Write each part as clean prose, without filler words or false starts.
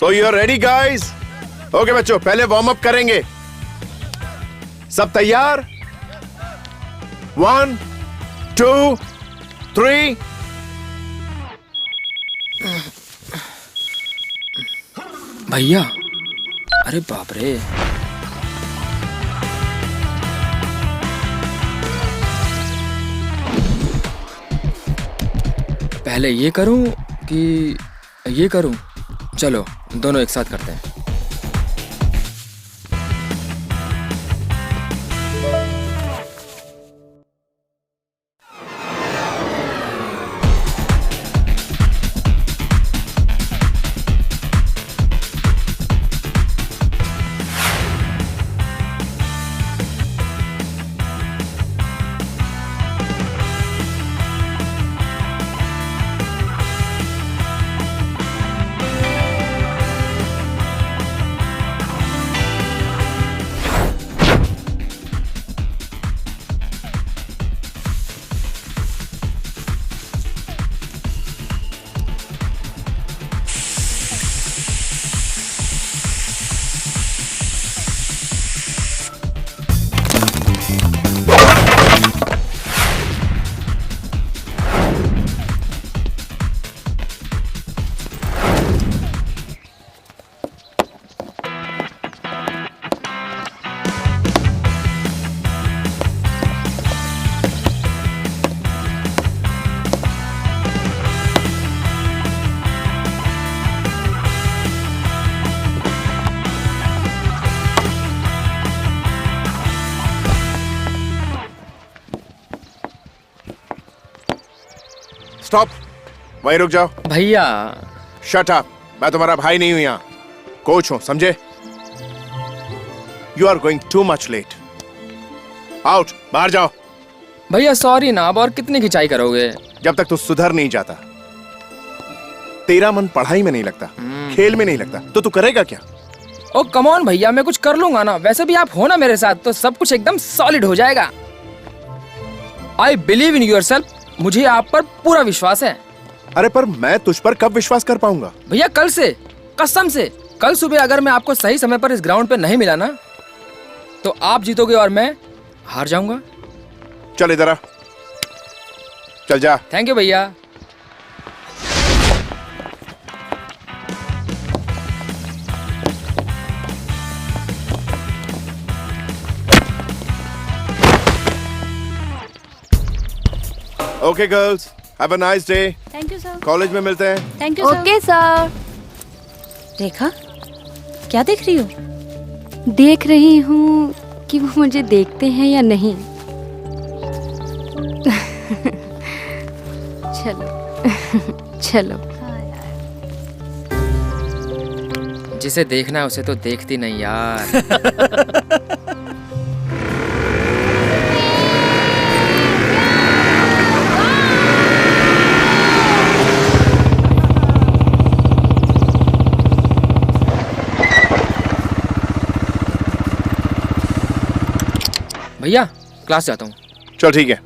तो you are ready guys? Okay बच्चों, पहले वार्म अप करेंगे। सब तैयार? 1 2 3। भैया, अरे बाप रे। पहले ये करूं कि ये करूं? चलो दोनों एक साथ करते हैं। स्टॉप, वहीं रुक जाओ। भैया। शट अप, मैं तुम्हारा भाई नहीं हूं, यहाँ कोच हूं, समझे? You are going to much late. Out, बाहर जाओ। भैया सॉरी ना, अब और कितनी खिंचाई करोगे? जब तक तू सुधर नहीं जाता। तेरा मन पढ़ाई में नहीं लगता, खेल में नहीं लगता, तो तू करेगा क्या? ओ कम ऑन भैया, मैं कुछ कर लूंगा ना। वैसे भी आप हो ना मेरे साथ, तो सब कुछ एकदम सॉलिड हो जाएगा। I believe in yourself. मुझे आप पर पूरा विश्वास है। अरे पर मैं तुझ पर कब विश्वास कर पाऊंगा? भैया कल से, कसम से। कल सुबह अगर मैं आपको सही समय पर इस ग्राउंड पे नहीं मिला ना, तो आप जीतोगे और मैं हार जाऊंगा। चल इधर आ, चल जा। थैंक यू भैया। Okay girls, have a nice day. Thank you sir. College में मिलते हैं। Thank you sir. Okay sir. Rekha, क्या देख रही हो? देख रही हूँ कि वो मुझे देखते हैं या नहीं। चलो चलो। जिसे देखना है उसे तो देखती नहीं यार। भैया क्लास जाता हूँ। चल ठीक है।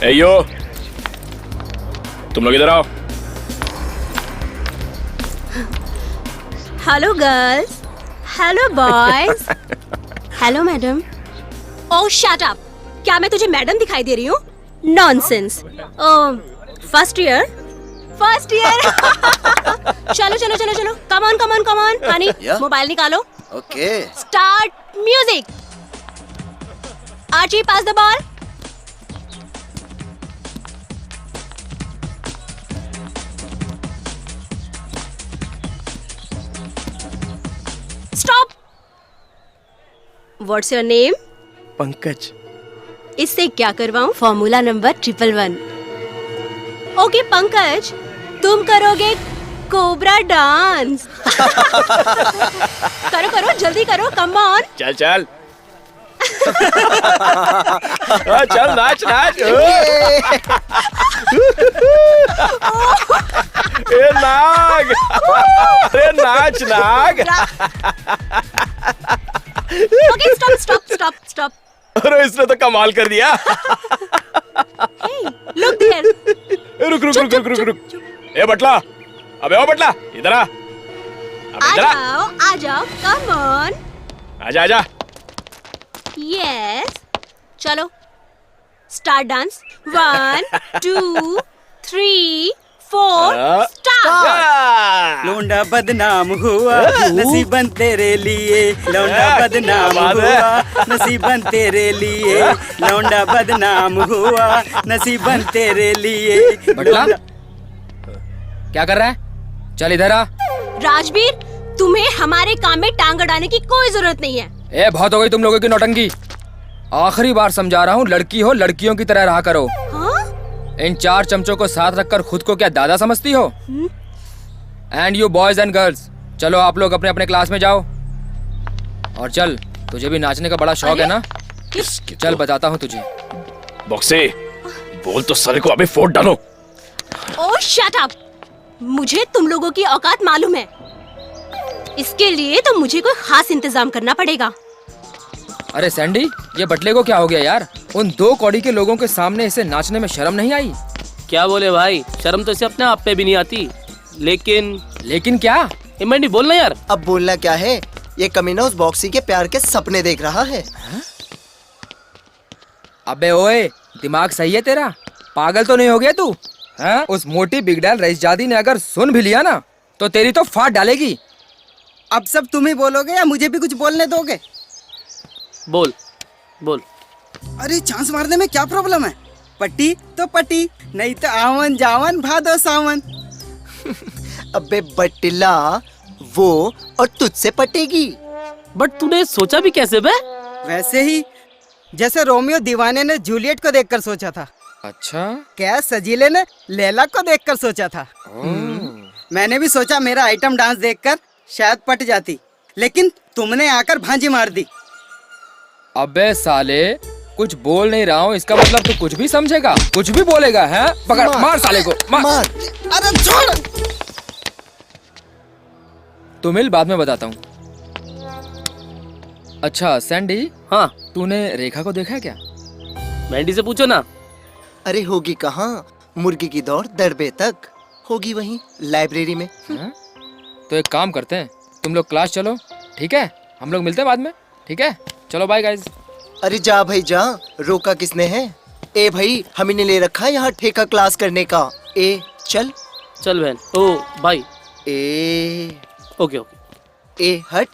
ए यो, तुम लोग इधर आओ। Hello girls, hello boys, hello madam. Oh shut up, क्या मैं तुझे मैडम दिखाई दे रही हूँ? Nonsense. First year, first year. चलो चलो चलो चलो, come on come on come on. Honey, mobile निकालो। Okay. Start music. Archie, pass the ball. Stop. What's your name? Pankaj. इससे क्या करवाऊं? Formula number 111। ओके पंकज, तुम करोगे कोबरा डांस। करो करो, जल्दी करो, कम ऑन। चल चल। चल नाच नाच। ए नाग, अरे नाच नाग। Okay stop stop stop stop. अरे इसने तो कमाल कर दिया। Hey, look there. रुक। ए बटला, अबे ओ बटला, इधर आ। अबे आ इधर आ। जाओ, आ जाओ, कम ऑन। आजा आजा। यस, चलो स्टार्ट डांस। 1 2 3 4 स्टार्ट। लौंडा बदनाम हुआ नसीबन तेरे लिए, लौंडा बदनाम क्या बात है? हुआ नसीबन तेरे लिए, लौंडा बदनाम हुआ नसीबन तेरे लिए। बटला क्या कर रहा है? चल इधर आ। राजवीर, तुम्हें हमारे काम में टांग अड़ाने की कोई जरूरत नहीं है। ए बहुत हो गई तुम लोगों की नौटंकी। आखिरी बार समझा रहा हूँ, लड़की हो लड़कियों की तरह रहा करो। हाँ? इन 4 चमचों को साथ रखकर खुद को क्या दादा समझती हो? And you boys and girls, चलो आप लोग अपने अपने क्लास में जाओ। और चल, तुझे भी नाचने का बड़ा शौक है ना? चल बताता हूँ तुझे। बॉक्से, बोल तो साले को अबे फोड़ डालो। ओह शट अप। मुझे तुम लोगों की औकात मालूम है। इसके लिए तो मुझे कोई खास इंतजाम करना पड़ेगा। अरे सैंडी, ये बटले को क्या हो गया यार? उन 2 कौड़ी के लोगों के सामने इसे नाचने में शर्म नहीं आई? क्या बोले भाई, शर्म तो इसे अपने आप पे भी नहीं आती। लेकिन क्या? इमंडी बोलना यार। अब बोलना क्या है, ये कमीना उस बॉक्सी के प्यार के सपने देख रहा है। अबे ओए, दिमाग सही है तेरा? पागल तो नहीं हो गया तू? हाँ? उस मोटी बिगड़ैल रईसजादी ने अगर सुन भी लिया ना, तो तेरी तो फाड़ डालेगी। अब सब तुम ही बोलोगे या मुझे भी कुछ बोलने दोगे? बोल बोल। अरे चांस मारने में क्या प्रॉब्लम है? पट्टी तो पट्टी, नहीं तो आवन जावन भादो सावन। अबे बटिला, वो और तुझसे पटेगी। बट तूने सोचा भी कैसे बे? वैसे ही जैसे रोमियो दीवाने ने जूलियट को देखकर सोचा था, अच्छा, क्या सजीले ने लैला को देखकर सोचा था। मैंने भी सोचा मेरा आइटम डांस देखकर शायद पट जाती, लेकिन तुमने आकर भांजी मार दी। अबे साले, कुछ बोल नहीं रहा हूँ, इसका मतलब तू कुछ भी समझेगा, कुछ भी बोलेगा है? पकड़, मार साले को, मार। अरे छोड़। तू मिल, बाद में बताता हूँ। अच्छा सैंडी, हाँ, तूने रेखा को देखा है क्या? मैंडी से पूछो ना। अरे होगी कहाँ, मुर्गी की दौड़ दरबे तक होगी वहीं लाइब्रेरी में। हाँ? तो एक काम करते हैं, तुम लोग क्लास चलो, ठीक है? हम लोग मिलते हैं बाद में, ठीक है? चलो बाय गाइस। अरे जा भाई जा, रोका किसने है? ए भाई, हम इन्हें ले रखा है यहाँ ठेका क्लास करने का। ए चल। चल बहन। ओ भाई। ए ओके ओके। ए हट।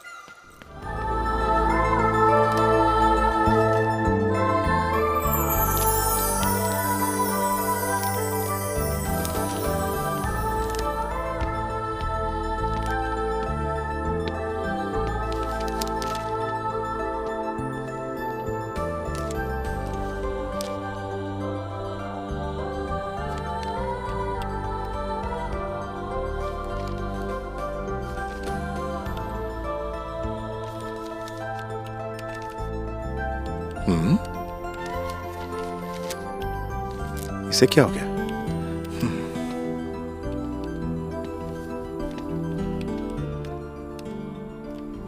इसे क्या हो गया?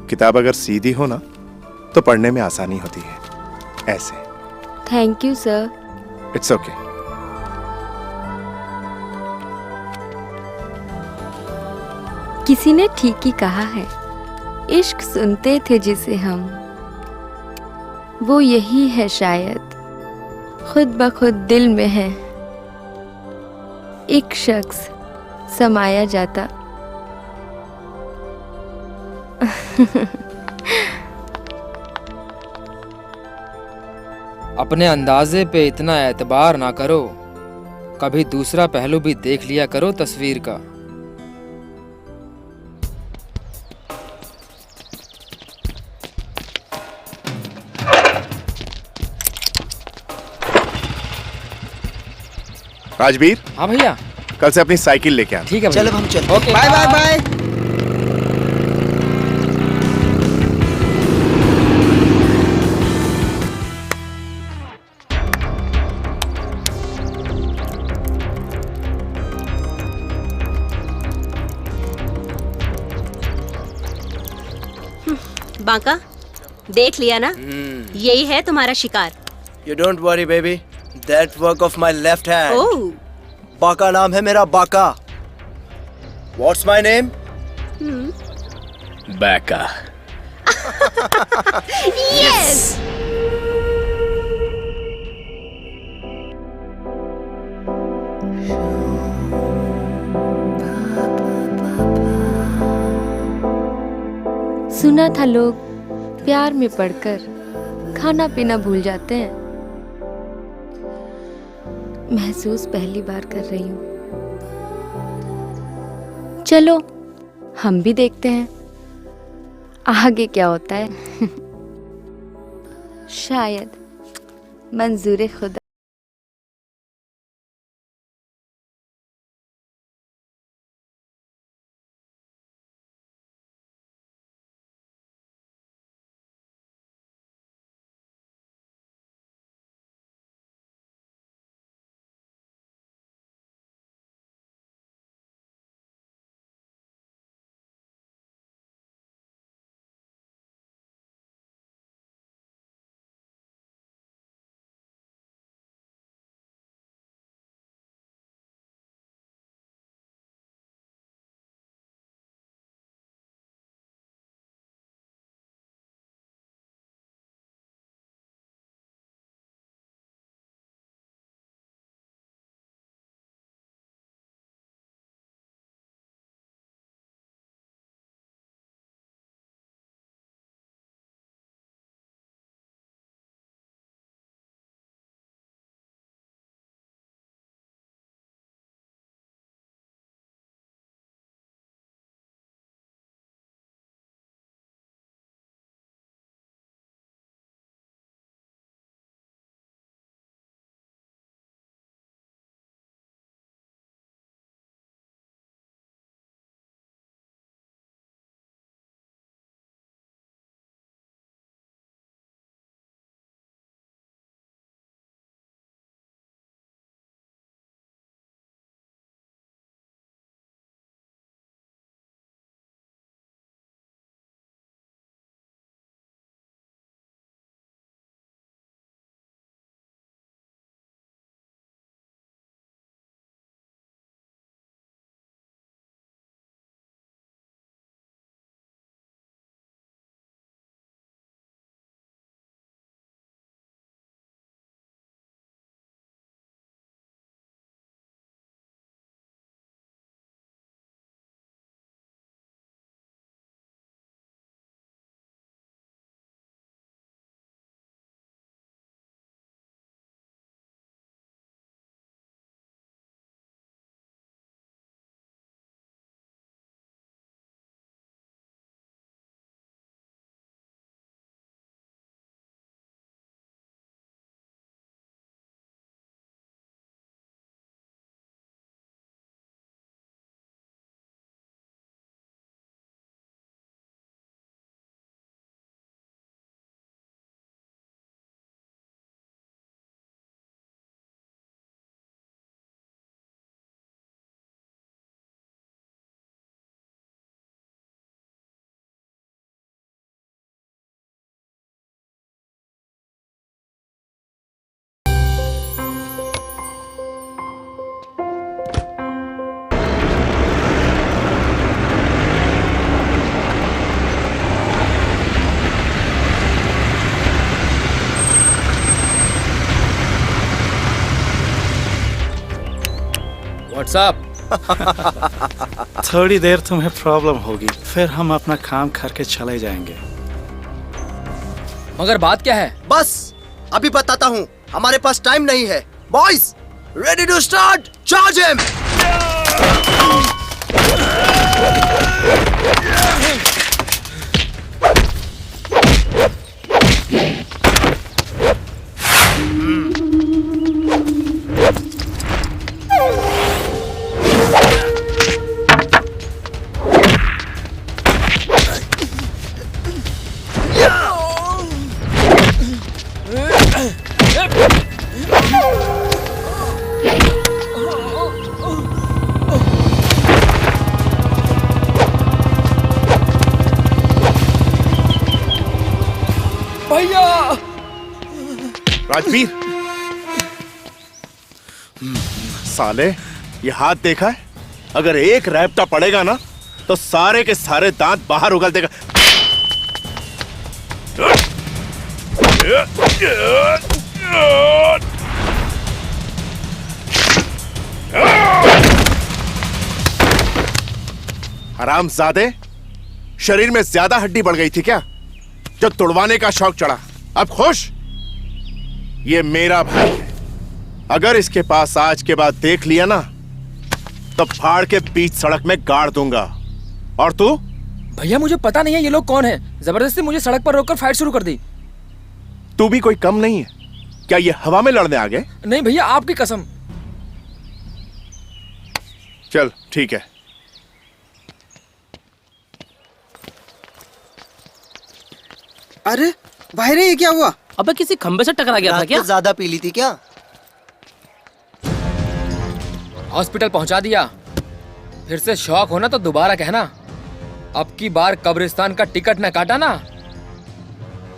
किताब अगर सीधी हो ना, तो पढ़ने में आसानी होती है। ऐसे। Thank you sir. It's okay. किसी ने ठीक ही कहा है, इश्क सुनते थे जिसे हम, वो यही है शायद, खुद ब खुद दिल में है एक शख्स समाया जाता। अपने अंदाजे पे इतना एतबार ना करो, कभी दूसरा पहलू भी देख लिया करो तस्वीर का। राजवीर, हाँ भैया, कल से अपनी साइकिल लेके आना। ठीक है भैया। चलो हम चलते। Okay, bye bye bye. बांका, देख लिया ना? यही है तुम्हारा शिकार। You don't worry baby, that work of my left hand. ओह, बाका नाम है मेरा, बाका। What's my name? Baika. Yes. सुना था लोग प्यार में पड़कर खाना पीना भूल जाते हैं। महसूस पहली बार कर रही हूँ। चलो हम भी देखते हैं आगे क्या होता है। शायद मंजूर खुदा। व्हाट्सअप। थोड़ी देर तुम्हें प्रॉब्लम होगी, फिर हम अपना काम करके चले जाएंगे। मगर बात क्या है? बस अभी बताता हूँ, हमारे पास टाइम नहीं है। Boys ready to start, charge him. Rajveer, साले ये हाथ देखा है? अगर एक रैपटा पड़ेगा ना तो सारे के सारे दांत बाहर उगल देगा। हरामजादे, शरीर में ज्यादा हड्डी बढ़ गई थी क्या जो तुड़वाने का शौक चढ़ा? अब खुश? ये मेरा भाई है, अगर इसके पास आज के बाद देख लिया ना तो फाड़ के बीच सड़क में गाड़ दूंगा। और तू? भैया मुझे पता नहीं है ये लोग कौन है, जबरदस्ती मुझे सड़क पर रोककर फाइट शुरू कर दी। तू भी कोई कम नहीं है क्या? ये हवा में लड़ने आ गए? नहीं भैया, आपकी कसम। चल ठीक है। अरे भाई रे, ये क्या हुआ? अबे किसी खंबे से टकरा गया था रात क्या? को ज्यादा पी ली थी क्या? हॉस्पिटल पहुंचा दिया। फिर से शौक होना तो दोबारा कहना। अब की बार कब्रिस्तान का टिकट न काटा ना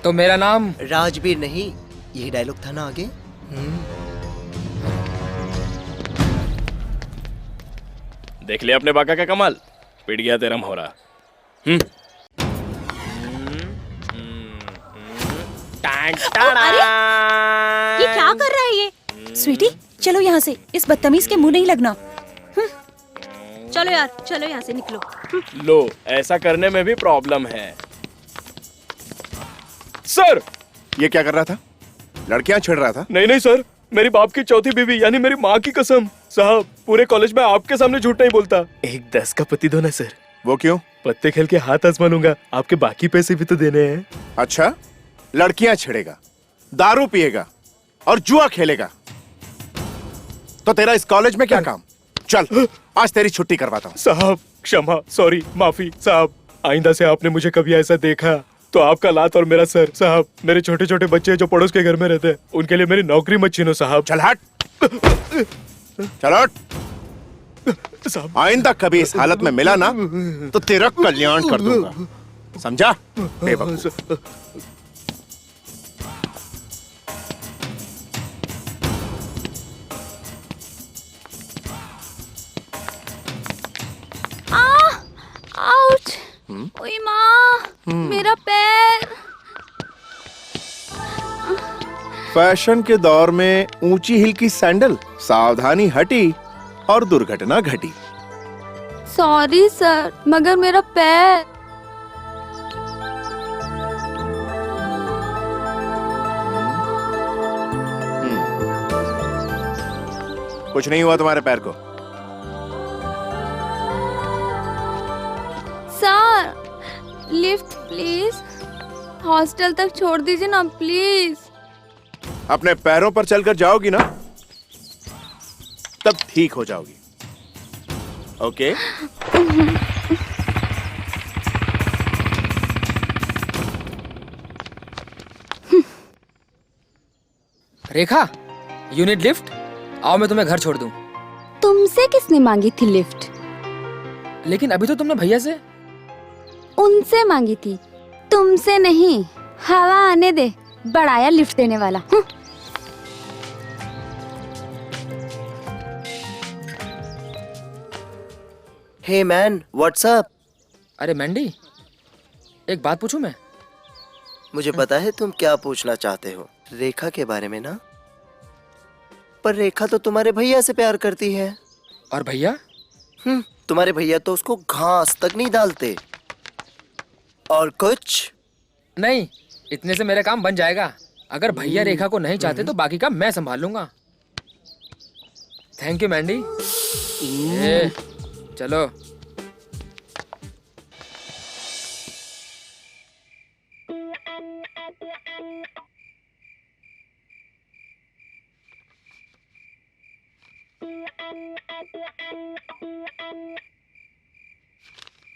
तो मेरा नाम राजवीर नहीं, यही डायलॉग था ना आगे। देख लिया अपने बाका का कमाल, पिट गया तेरा मोहरा। ये क्या कर रहा है ये? स्वीटी चलो यहाँ से, इस बदतमीज के मुंह नहीं लगना। चलो यार, चलो यहाँ से निकलो। लो, ऐसा करने में भी प्रॉब्लम है। सर! ये क्या कर रहा था? लड़कियां छेड़ रहा था? नहीं नहीं सर, मेरी बाप की चौथी बीवी यानी मेरी माँ की कसम। साहब, पूरे कॉलेज में आपके सामने झूठ नहीं बोलता। 1-10 का पति दो ना सर। वो क्यों? पत्ते खेल के हाथ आजमानूंगा, आपके बाकी पैसे भी तो देने हैं। अच्छा, लड़कियां छेड़ेगा, दारू पिएगा और जुआ खेलेगा, तो तेरा इस कॉलेज में क्या काम? चल, आज तेरी छुट्टी करवाता हूँ। साहब क्षमा, सॉरी, माफी साहब। आइंदा से आपने मुझे कभी ऐसा देखा तो आपका लात और मेरा सर। साहब, मेरे छोटे छोटे बच्चे जो पड़ोस के घर में रहते हैं, उनके लिए मेरी नौकरी मत छीनो साहब। चल हट। चल हट। साहब, आइंदा कभी इस हालत में मिला ना तो तेरा कल्याण कर दूंगा, समझा? बेवकूफ। आउच! ओए माँ, मेरा पैर। फैशन के दौर में ऊंची हिल की सैंडल, सावधानी हटी और दुर्घटना घटी। सॉरी सर, मगर मेरा पैर। कुछ नहीं हुआ तुम्हारे पैर को? सर, लिफ्ट प्लीज, हॉस्टल तक छोड़ दीजिए ना प्लीज। अपने पैरों पर चलकर जाओगी ना तब ठीक हो जाओगी। Okay? Rekha, you need lift? आओ मैं तुम्हें घर छोड़ दूं। तुमसे किसने मांगी थी लिफ्ट? लेकिन अभी तो तुमने भैया से। उनसे मांगी थी, तुमसे नहीं। हवा आने दे, बढ़ाया लिफ्ट देने वाला। Hey man, what's up? अरे मैंडी, एक बात पूछूं मैं? मुझे पता है तुम क्या पूछना चाहते हो, रेखा के बारे में ना? पर रेखा तो तुम्हारे भैया से प्यार करती है। और भैया? तुम्हारे भैया तो उसको घास तक नहीं डालते। और कुछ नहीं, इतने से मेरा काम बन जाएगा। अगर भैया रेखा को नहीं चाहते तो बाकी का मैं संभाल लूंगा। Thank you Mandy. चलो।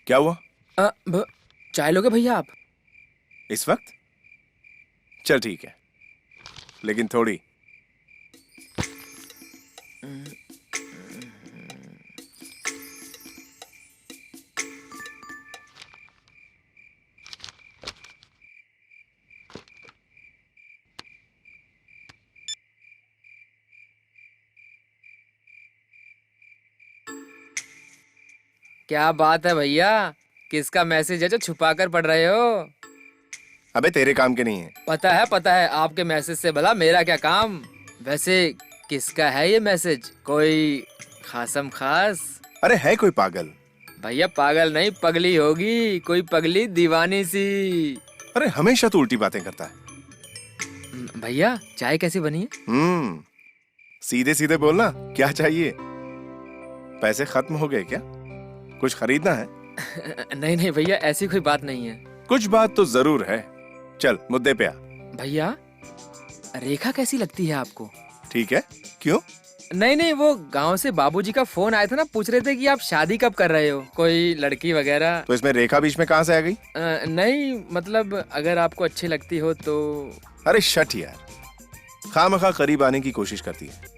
क्या हुआ? चाय लोगे भैया आप? इस वक्त? चल ठीक है, लेकिन थोड़ी। क्या बात है भैया, किसका मैसेज है जो छुपा कर पढ़ रहे हो? अबे तेरे काम के नहीं है। पता है आपके मैसेज से भला मेरा क्या काम। वैसे किसका है ये मैसेज, कोई खासम खास? अरे है कोई पागल। भैया पागल नहीं, पगली होगी, कोई पगली दीवानी सी। अरे हमेशा तू उल्टी बातें करता है। भैया चाय कैसी बनी है? सीधे सीधे बोलना, क्या चाहिए? पैसे खत्म हो गए क्या? कुछ खरीदना है? नहीं नहीं भैया, ऐसी कोई बात नहीं है। कुछ बात तो जरूर है। चल मुद्दे पे आ। भैया रेखा कैसी लगती है आपको? ठीक है, क्यों? नहीं नहीं, वो गांव से बाबूजी का फोन आया था ना, पूछ रहे थे कि आप शादी कब कर रहे हो, कोई लड़की वगैरह। तो इसमें रेखा बीच में कहाँ से आ गई? नहीं मतलब अगर आपको अच्छी लगती हो तो। अरे शट यार, खामखा करीब आने की कोशिश करती है।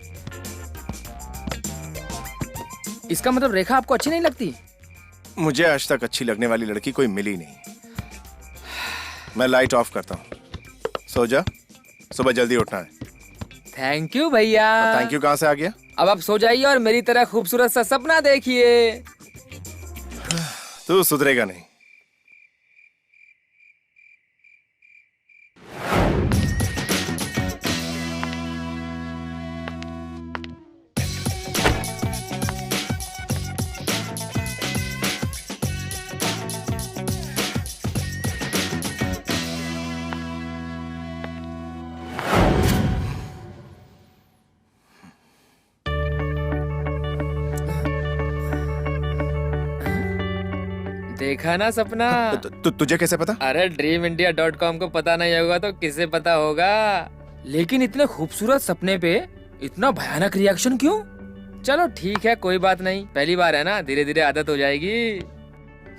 इसका मतलब रेखा आपको अच्छी नहीं लगती? मुझे आज तक अच्छी लगने वाली लड़की कोई मिली नहीं। मैं लाइट ऑफ करता हूँ, सो जा, सुबह जल्दी उठना है। थैंक यू भैया। थैंक यू कहाँ से आ गया? अब आप सो जाइए और मेरी तरह खूबसूरत सा सपना देखिए। तू सुधरेगा नहीं। देखा ना सपना? तुझे कैसे पता? अरे dreamindia.com को पता नहीं होगा तो किसे पता होगा। लेकिन इतने खूबसूरत सपने पे इतना भयानक रिएक्शन क्यों? चलो ठीक है, कोई बात नहीं, पहली बार है ना, धीरे धीरे आदत हो जाएगी।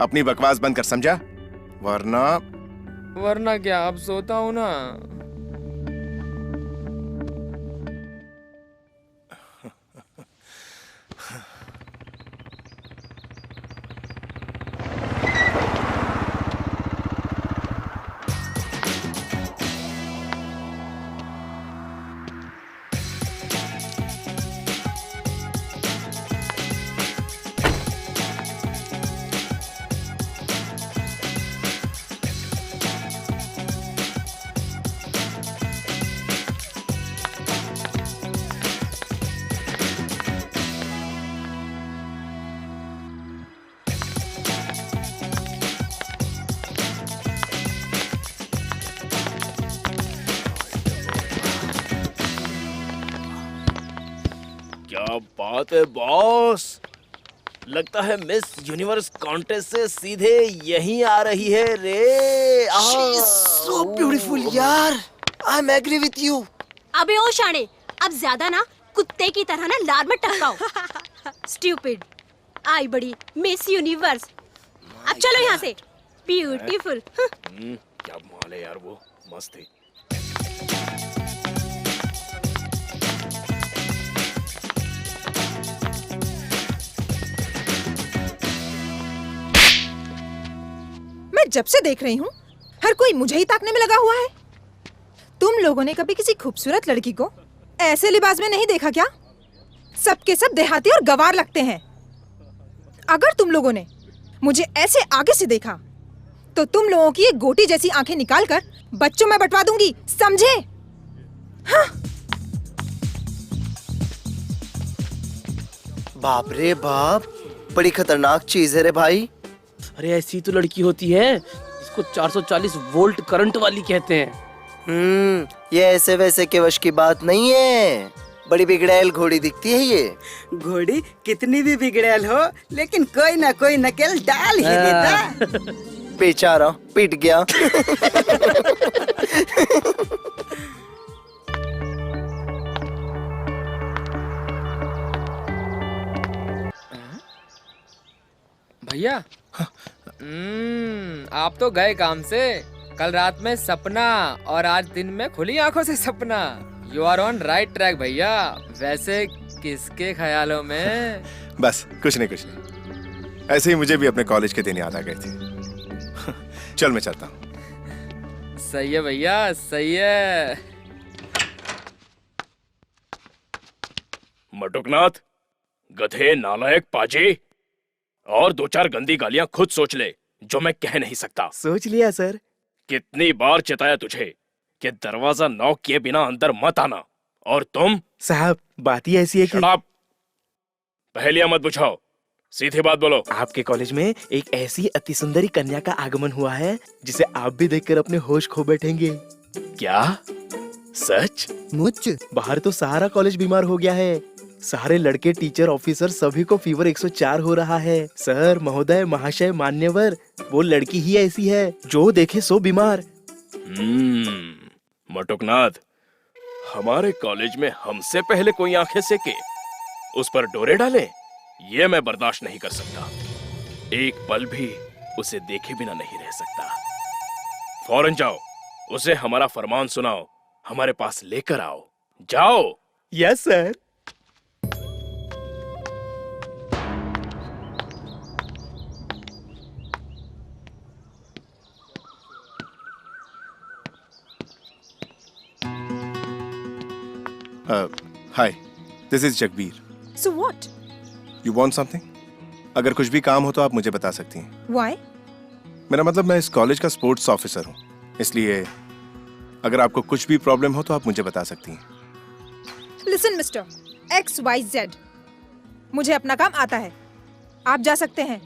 अपनी बकवास बंद कर, समझा? वरना क्या, अब सोता हूँ ना। क्या बात है बॉस, लगता है मिस यूनिवर्स कॉन्टेस्ट से सीधे यहीं आ रही है रे। so beautiful यार, I am agree with you. अबे ओ शाणे, अब ज्यादा ना कुत्ते की तरह ना लार में टपकाओ। स्टूपिड, आई बड़ी मिस यूनिवर्स। अब चलो यहाँ से। ब्यूटीफुल। क्या माल है यार, वो मस्त है। मैं जब से देख रही हूँ हर कोई मुझे ही ताकने में लगा हुआ है। तुम लोगों ने कभी किसी खूबसूरत लड़की को ऐसे लिबास में नहीं देखा क्या? सबके सब देहाती और गवार लगते हैं। अगर तुम लोगों ने मुझे ऐसे आगे से देखा तो तुम लोगों की ये गोटी जैसी आंखें निकालकर बच्चों में बंटवा दूंगी, समझे? हाँ। बाप रे बाप, बड़ी खतरनाक चीज है रे भाई। अरे ऐसी तो लड़की होती है जिसको 440 वोल्ट करंट वाली कहते हैं। ये ऐसे वैसे के वश की बात नहीं है, बड़ी बिगड़ैल घोड़ी दिखती है ये। घोड़ी कितनी भी बिगड़ैल हो, लेकिन कोई ना कोई नकेल डाल ही देता। बेचारा पिट गया। भैया आप तो गए काम से। कल रात में सपना और आज दिन में खुली आंखों से सपना। You are on right track भैया। वैसे किसके ख्यालों में? बस कुछ नहीं, ऐसे ही मुझे भी अपने कॉलेज के दिन याद आ गए थे। चल मैं चलता हूँ। सही है भैया, सही है। मटुकनाथ, गधे नालायक पाजी, और 2-4 गंदी गालियां खुद सोच ले जो मैं कह नहीं सकता। सोच लिया सर। कितनी बार चिताया तुझे कि दरवाजा नॉक किए बिना अंदर मत आना, और तुम? साहब बात ही ऐसी है कि Shut up! पहेलियां मत बुझाओ, सीधी बात बोलो। आपके कॉलेज में एक ऐसी अति सुंदरी कन्या का आगमन हुआ है जिसे आप भी देखकर अपने होश खो बैठेंगे। क्या सच? मुझ बाहर तो सारा कॉलेज बीमार हो गया है। सारे लड़के, टीचर, ऑफिसर सभी को फीवर 104 हो रहा है। सर, महोदय, महाशय, मान्यवर, वो लड़की ही ऐसी है जो देखे सो बीमार। मटुकनाथ, हमारे कॉलेज में हमसे पहले कोई आंखें सेके, उस पर डोरे डाले, ये मैं बर्दाश्त नहीं कर सकता। एक पल भी उसे देखे बिना नहीं रह सकता। फौरन जाओ, उसे हमारा फरमान सुनाओ, हमारे पास लेकर आओ। जाओ। Yes sir. Hi, this is Jagbir. So what? You want something? अगर कुछ भी काम हो तो आप मुझे बता सकती हैं। Why? मेरा मतलब मैं इस कॉलेज का स्पोर्ट्स ऑफिसर हूँ, इसलिए अगर आपको कुछ भी प्रॉब्लम हो तो आप मुझे बता सकती हैं। Listen, Mr. XYZ. मुझे अपना काम आता है, आप जा सकते हैं।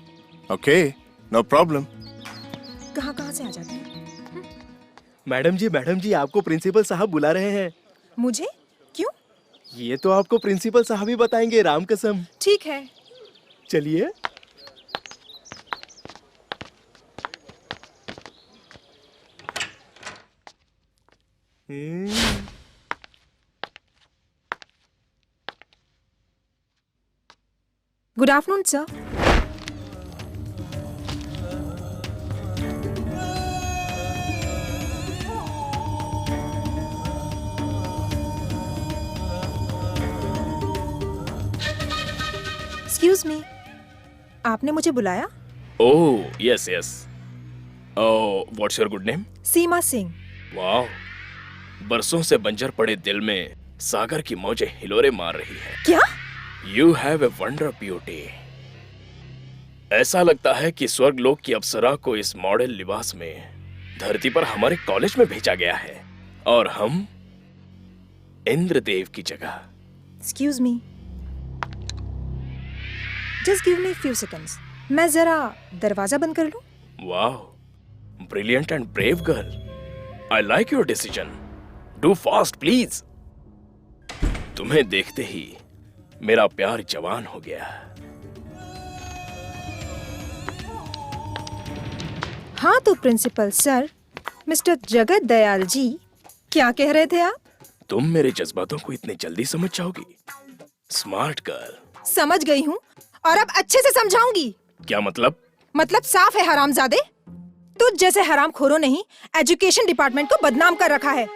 Okay, no problem. कहाँ से आ जाते हैं? मैडम जी, आपको प्रिंसिपल साहब बुला रहे हैं। मुझे? क्यों? ये तो आपको प्रिंसिपल साहब ही बताएंगे, राम कसम। ठीक है। चलिए। Good afternoon, sir. Excuse me. आपने मुझे बुलाया? Oh, yes yes. Oh, what's your good name? Seema Singh. वाह, बरसों से बंजर पड़े दिल में सागर की मौजें हिलोरे मार रही है। क्या? You have a wonder beauty. ऐसा लगता है कि स्वर्गलोक की अप्सरा को इस मॉडल लिबास में धरती पर हमारे कॉलेज में भेजा गया है, और हम इंद्रदेव की जगह। Excuse me. Just give me few seconds. मैं जरा दरवाजा बंद कर लूं? वाह, brilliant and brave girl. I like your decision. Do fast, please. तुम्हें देखते ही मेरा प्यार जवान हो गया। हाँ तो प्रिंसिपल सर, मिस्टर जगत दयाल जी, क्या कह रहे थे आप? तुम मेरे जज्बातों को इतने जल्दी समझ जाओगी? Smart girl. समझ गई हूँ, और अब अच्छे से समझाऊंगी। क्या मतलब? मतलब साफ है हरामजादे। तुझ जैसे हरामखोरों ने ही एजुकेशन डिपार्टमेंट को बदनाम कर रखा है।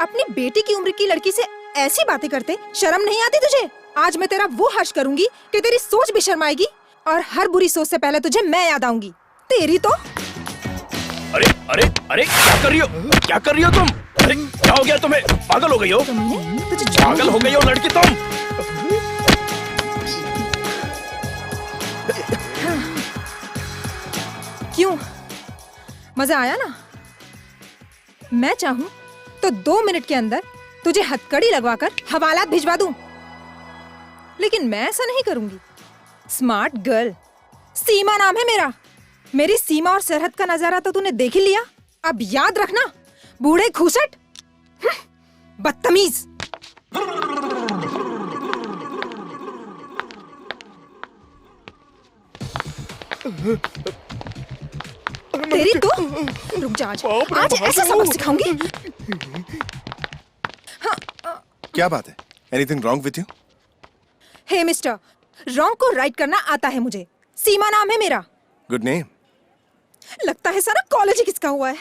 अपनी बेटी की उम्र की लड़की से ऐसी बातें करते शर्म नहीं आती तुझे? आज मैं तेरा वो हर्ष करूंगी कि तेरी सोच भी शर्माएगी, और हर बुरी सोच से पहले तुझे मैं याद आऊंगी। तेरी तो। अरे अरे अरे, क्या कर रही हो? क्या कर रही हो तुम? अरे क्या हो गया तुम्हें? पागल हो गई हो? पागल हो गई हो लड़की तुम? क्यों, मजा आया ना? मैं चाहूं तो 2 मिनट के अंदर तुझे हथकड़ी लगवाकर हवालात भिजवा दूं, लेकिन मैं ऐसा नहीं करूंगी। स्मार्ट गर्ल, सीमा नाम है मेरा। मेरी सीमा और सरहद का नजारा तो तूने देख ही लिया। अब याद रखना, बूढ़े खूसट, बदतमीज। तेरी तो। रुक जा, आज ऐसा सबक सिखाऊंगी। क्या बात है? Anything wrong with you? Hey mister, wrong को राइट करना आता है मुझे। सीमा नाम है मेरा। Good name. लगता है सारा कॉलेज ही किसका हुआ है।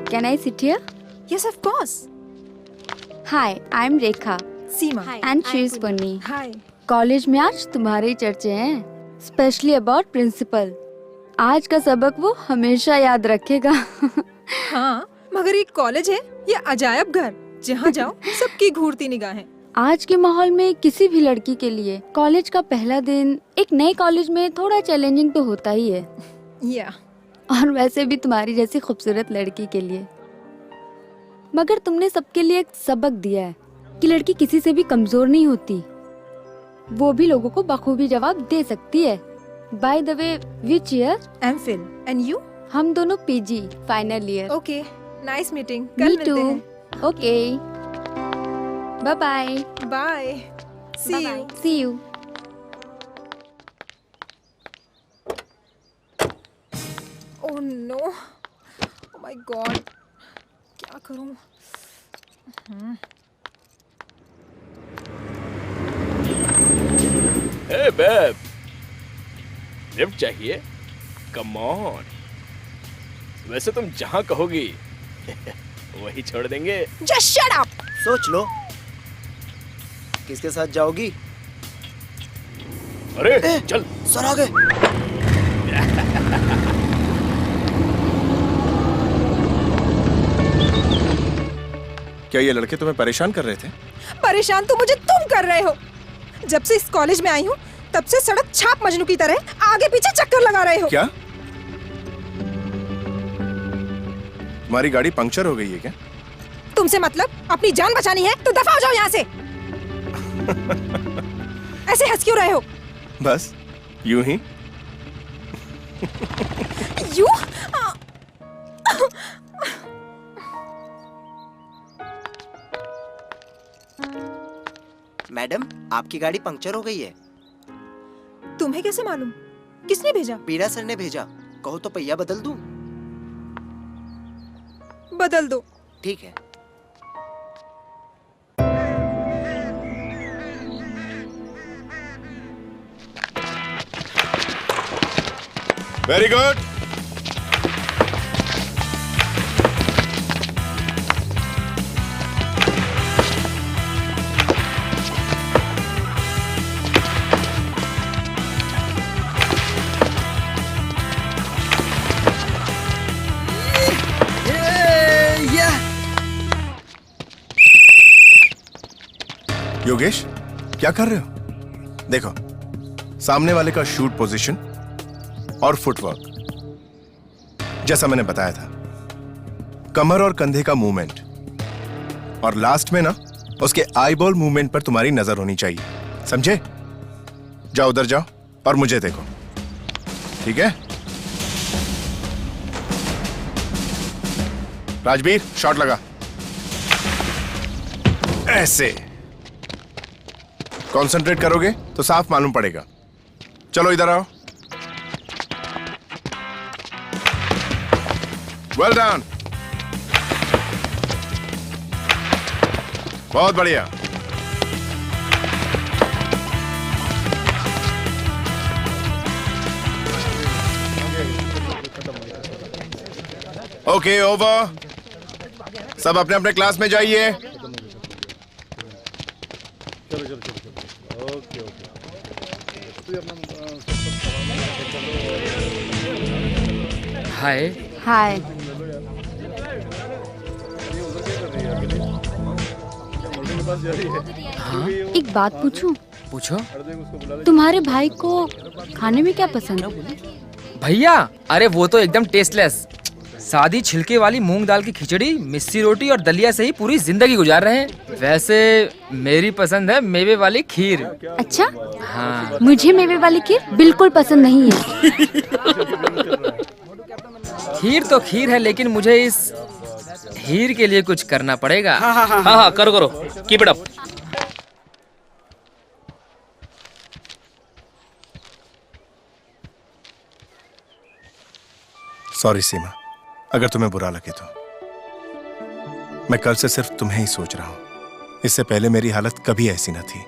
Can I sit here? Yes, of course. Hi, I'm Rekha Seema. and she is Punni. Hi. College में आज तुम्हारे ही चर्चे हैं, स्पेशली अबाउट प्रिंसिपल। आज का सबक वो हमेशा याद रखेगा। हाँ, मगर ये कॉलेज है या अजायब घर, जहाँ जाओ सबकी घूरती निगाहें। आज के माहौल में किसी भी लड़की के लिए कॉलेज का पहला दिन एक नए कॉलेज में थोड़ा चैलेंजिंग तो होता ही है, या और वैसे भी तुम्हारी जैसी खूबसूरत लड़की के लिए। मगर तुमने सबके लिए एक सबक दिया है कि लड़की किसी से भी कमजोर नहीं होती, वो भी लोगों को बखूबी जवाब दे सकती है। By the way, which year? MPhil. And you? हम दोनों PG final year. Okay, nice meeting. Me कल टू। मिलते हैं। Okay, bye bye. Bye. See you. See you. Oh no, oh my god, क्या करूं? हे बेब, लिफ्ट चाहिए? Come on. वैसे तुम जहां कहोगी वही छोड़ देंगे। Just shut up. सोच लो, किसके साथ जाओगी? अरे चल। सर आ गए। क्या ये लड़के तुम्हें परेशान कर रहे थे? परेशान तो मुझे तुम कर रहे हो। जब से इस कॉलेज में आई हूँ तब से सड़क छाप मजनू की तरह आगे पीछे चक्कर लगा रहे हो। क्या तुम्हारी गाड़ी पंक्चर हो गई है क्या? तुमसे मतलब अपनी जान बचानी है तो दफा हो जाओ यहाँ से। ऐसे हंस क्यों रहे हो? बस यूं ही। यू? मैडम, आपकी गाड़ी पंक्चर हो गई है। तुम्हें कैसे मालूम? किसने भेजा? पीड़ा सर ने भेजा। कहो तो पहिया बदल दूं? बदल दो। ठीक है। Very good. योगेश, क्या कर रहे हो? देखो, सामने वाले का शूट पोजीशन और फुटवर्क जैसा मैंने बताया था, कमर और कंधे का मूवमेंट, और लास्ट में ना उसके आईबॉल मूवमेंट पर तुम्हारी नजर होनी चाहिए, समझे? जाओ उधर जाओ और मुझे देखो, ठीक है? राजवीर, शॉट लगा। ऐसे कंसंट्रेट करोगे तो साफ मालूम पड़ेगा। चलो इधर आओ। वेल डन, बहुत बढ़िया। Okay, over. सब अपने अपने क्लास में जाइए। हाय। हाय। हाँ, एक बात पूछूं? पूछो। तुम्हारे भाई को खाने में क्या पसंद है? भैया, अरे वो तो एकदम टेस्टलेस, सादी छिलके वाली मूंग दाल की खिचड़ी, मिस्सी रोटी और दलिया से ही पूरी जिंदगी गुजार रहे हैं। वैसे मेरी पसंद है मेवे वाली खीर। अच्छा? हाँ। मुझे मेवे वाली खीर बिल्कुल पसंद नहीं है। खीर तो खीर है, लेकिन मुझे इस हीर के लिए कुछ करना पड़ेगा। हाँ, करो करो, कीप इट अप। सॉरी सीमा, अगर तुम्हें बुरा लगे तो। मैं कल से सिर्फ तुम्हें ही सोच रहा हूं। इससे पहले मेरी हालत कभी ऐसी न थी।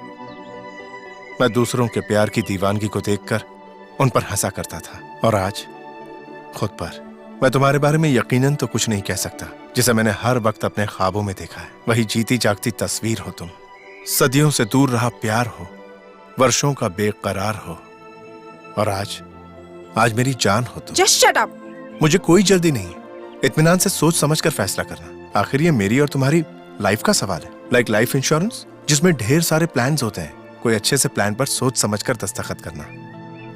मैं दूसरों के प्यार की दीवानगी को देखकर उन पर हंसा करता था, और आज खुद पर। मैं तुम्हारे बारे में यकीनन तो कुछ नहीं कह सकता, जिसे मैंने हर वक्त अपने ख्वाबों में देखा है। वही जीती जागती तस्वीर हो तुम। सदियों से दूर रहा प्यार हो, वर्षों का बेकरार हो, और आज मेरी जान हो तुम। Just shut up. मुझे कोई जल्दी नहीं, इत्मीनान से सोच समझकर फैसला करना। आखिर ये मेरी और तुम्हारी लाइफ का सवाल है, लाइक लाइफ इंश्योरेंस। जिसमें ढेर सारे प्लान्स होते हैं। कोई अच्छे से प्लान पर सोच समझकर दस्तखत करना।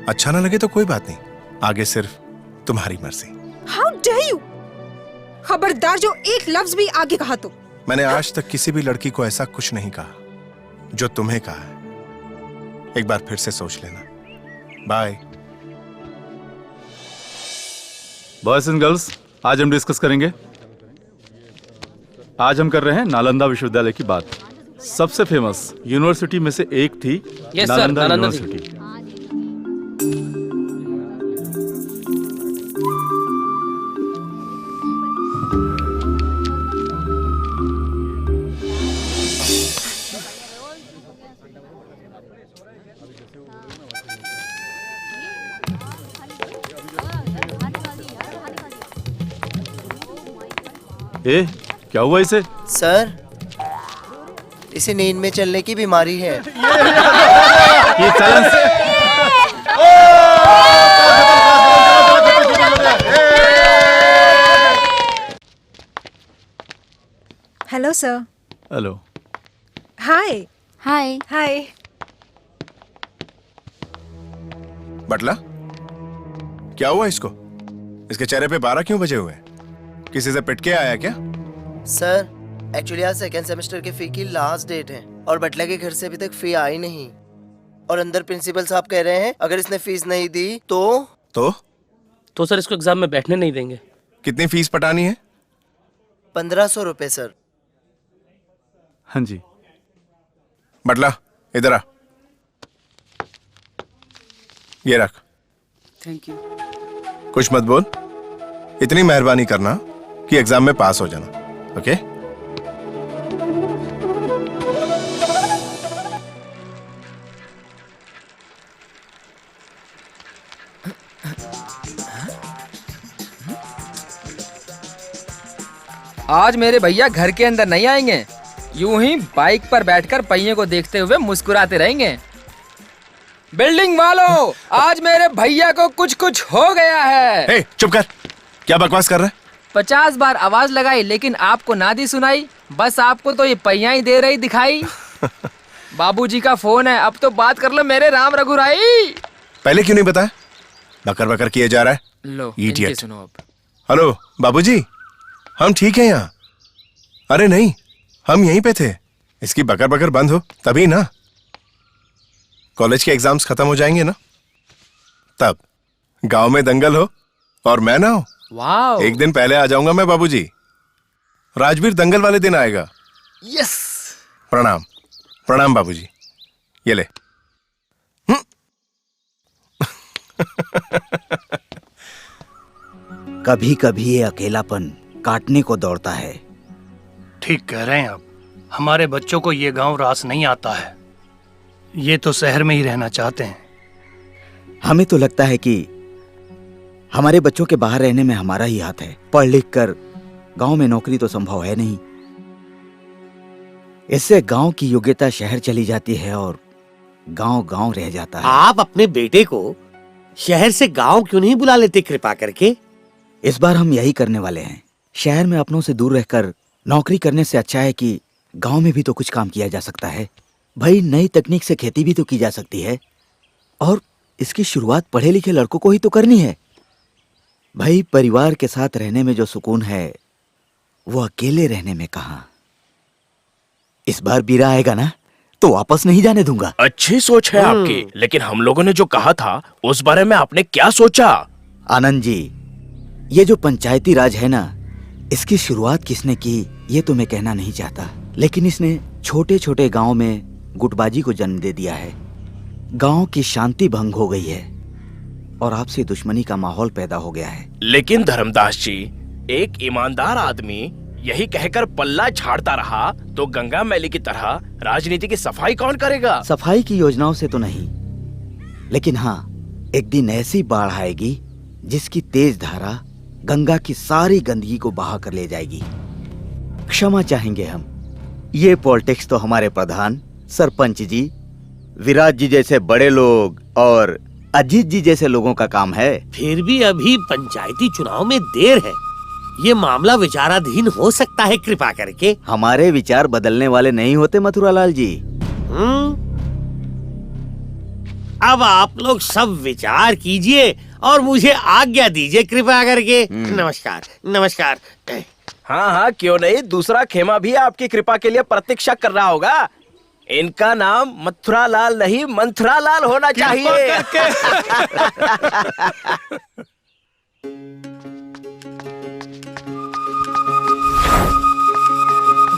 अच्छा ना लगे तो कोई बात नहीं, आगे सिर्फ तुम्हारी मर्जी। How dare you! खबरदार जो एक लफ्ज भी आगे कहा तो। मैंने आज तक किसी भी लड़की को ऐसा कुछ नहीं कहा जो तुम्हें कहा है। एक बार फिर से सोच लेना। बाय। बॉयज एंड गर्ल्स, आज हम डिस्कस करेंगे। आज हम कर रहे हैं नालंदा विश्वविद्यालय की बात। सबसे फेमस यूनिवर्सिटी में से एक थी Yes, sir, नालंदा नालंदा थी। यूनिवर्सिटी। ए, क्या हुआ इसे? सर, इसे नींद में चलने की बीमारी है। ये साइलेंस। Hello sir. हेलो। हाय। हाय। हाय। बटला, क्या हुआ इसको? इसके चेहरे पे 12 क्यों बजे हुए हैं? किसी से पिट के आया क्या? सर, एक्चुअली आज सेकेंड सेमेस्टर के फी की लास्ट डेट है और बटला के घर से अभी तक फी आई नहीं। और अंदर प्रिंसिपल साहब कह रहे हैं अगर इसने फीस नहीं दी तो सर इसको एग्जाम में बैठने नहीं देंगे। कितनी फीस पटानी है? 1500 रुपए सर। हाँ जी। बटला, इधर आ। ये रख। Thank you. कुछ मत बोल। इतनी मेहरबानी करना कि एग्जाम में पास हो जाना। ओके? आज मेरे भैया घर के अंदर नहीं आएंगे, यूं ही बाइक पर बैठकर पहिए को देखते हुए मुस्कुराते रहेंगे। बिल्डिंग वालों, आज मेरे भैया को कुछ कुछ हो गया है। हे, चुप कर। क्या बकवास कर रहा है? 50 बार आवाज लगाई लेकिन आपको ना दी सुनाई। बस आपको तो ये पहिया ही दे रही दिखाई। बाबूजी का फोन है, अब तो बात कर लो मेरे राम रघुराई। पहले क्यों नहीं बताया? बकर बकर किए जा रहा है। लो, Idiot. इनके सुनो अब। हेलो बाबूजी, हम ठीक हैं यहाँ। अरे नहीं, हम यहीं पे थे। इसकी बकर बकर बंद हो तभी ना। कॉलेज के एग्जाम्स खत्म हो जाएंगे ना, तब गांव में दंगल हो और मैं ना हो। वाह, एक दिन पहले आ जाऊंगा मैं बाबूजी। राजवीर दंगल वाले दिन आएगा। यस। प्रणाम। प्रणाम बाबूजी। ये ले। कभी कभी ये अकेलापन काटने को दौड़ता है। ठीक कह रहे हैं। अब हमारे बच्चों को ये गांव रास नहीं आता है। ये तो शहर में ही रहना चाहते हैं। हमें तो लगता है कि हमारे बच्चों के बाहर रहने में हमारा ही हाथ है। पढ़ लिख कर गांव में नौकरी तो संभव है नहीं। इससे गांव की योग्यता शहर चली जाती है और गांव गांव रह जाता है। आप अपने बेटे को शहर से गांव क्यों नहीं बुला लेते कृपा करके? इस बार हम यही करने वाले हैं। शहर में अपनों से दूर रहकर नौकरी करने से अच्छा है कि गांव में भी तो कुछ काम किया जा सकता है। भाई, नई तकनीक से खेती भी तो की जा सकती है और इसकी शुरुआत पढ़े लिखे लड़कों को ही तो करनी है। भाई, परिवार के साथ रहने में जो सुकून है वो अकेले रहने में कहाँ। इस बार बीरा आएगा ना तो वापस नहीं जाने दूंगा। अच्छी सोच है आपकी, लेकिन हम लोगों ने जो कहा था उस बारे में आपने क्या सोचा? आनंद जी, ये जो पंचायती राज है ना, इसकी शुरुआत किसने की ये तो मैं कहना नहीं चाहता, लेकिन इसने छोटे छोटे गांव में गुटबाजी को जन्म दे दिया है। गांव की शांति भंग हो गई है और आपसे दुश्मनी का माहौल पैदा हो गया है। लेकिन धर्मदास जी, एक ईमानदार आदमी यही कहकर पल्ला झाड़ता रहा तो गंगा मैली की तरह राजनीति की सफाई कौन करेगा? सफाई की योजनाओं से तो नहीं, लेकिन हाँ, एक दिन ऐसी बाढ़ आएगी जिसकी तेज धारा गंगा की सारी गंदगी को बहा कर ले जाएगी। क्षमा चाहेंगे हम। ये पॉलिटिक्स तो हमारे प्रधान, सरपंच जी, विराट जी जैसे बड़े लोग और अजीत जी जैसे लोगों का काम है। फिर भी अभी पंचायती चुनाव में देर है। ये मामला विचाराधीन हो सकता है, कृपा करके। हमारे विचार बदलने वाले नहीं होते मथुरालाल जी। अब आप लोग सब विचार कीजिए और मुझे आज्ञा दीजिए, कृपा करके। नमस्कार नमस्कार। हाँ हाँ, क्यों नहीं, दूसरा खेमा भी आपकी कृपा के लिए प्रतीक्षा कर रहा होगा। इनका नाम मथुरालाल नहीं मंथरालाल होना चाहिए।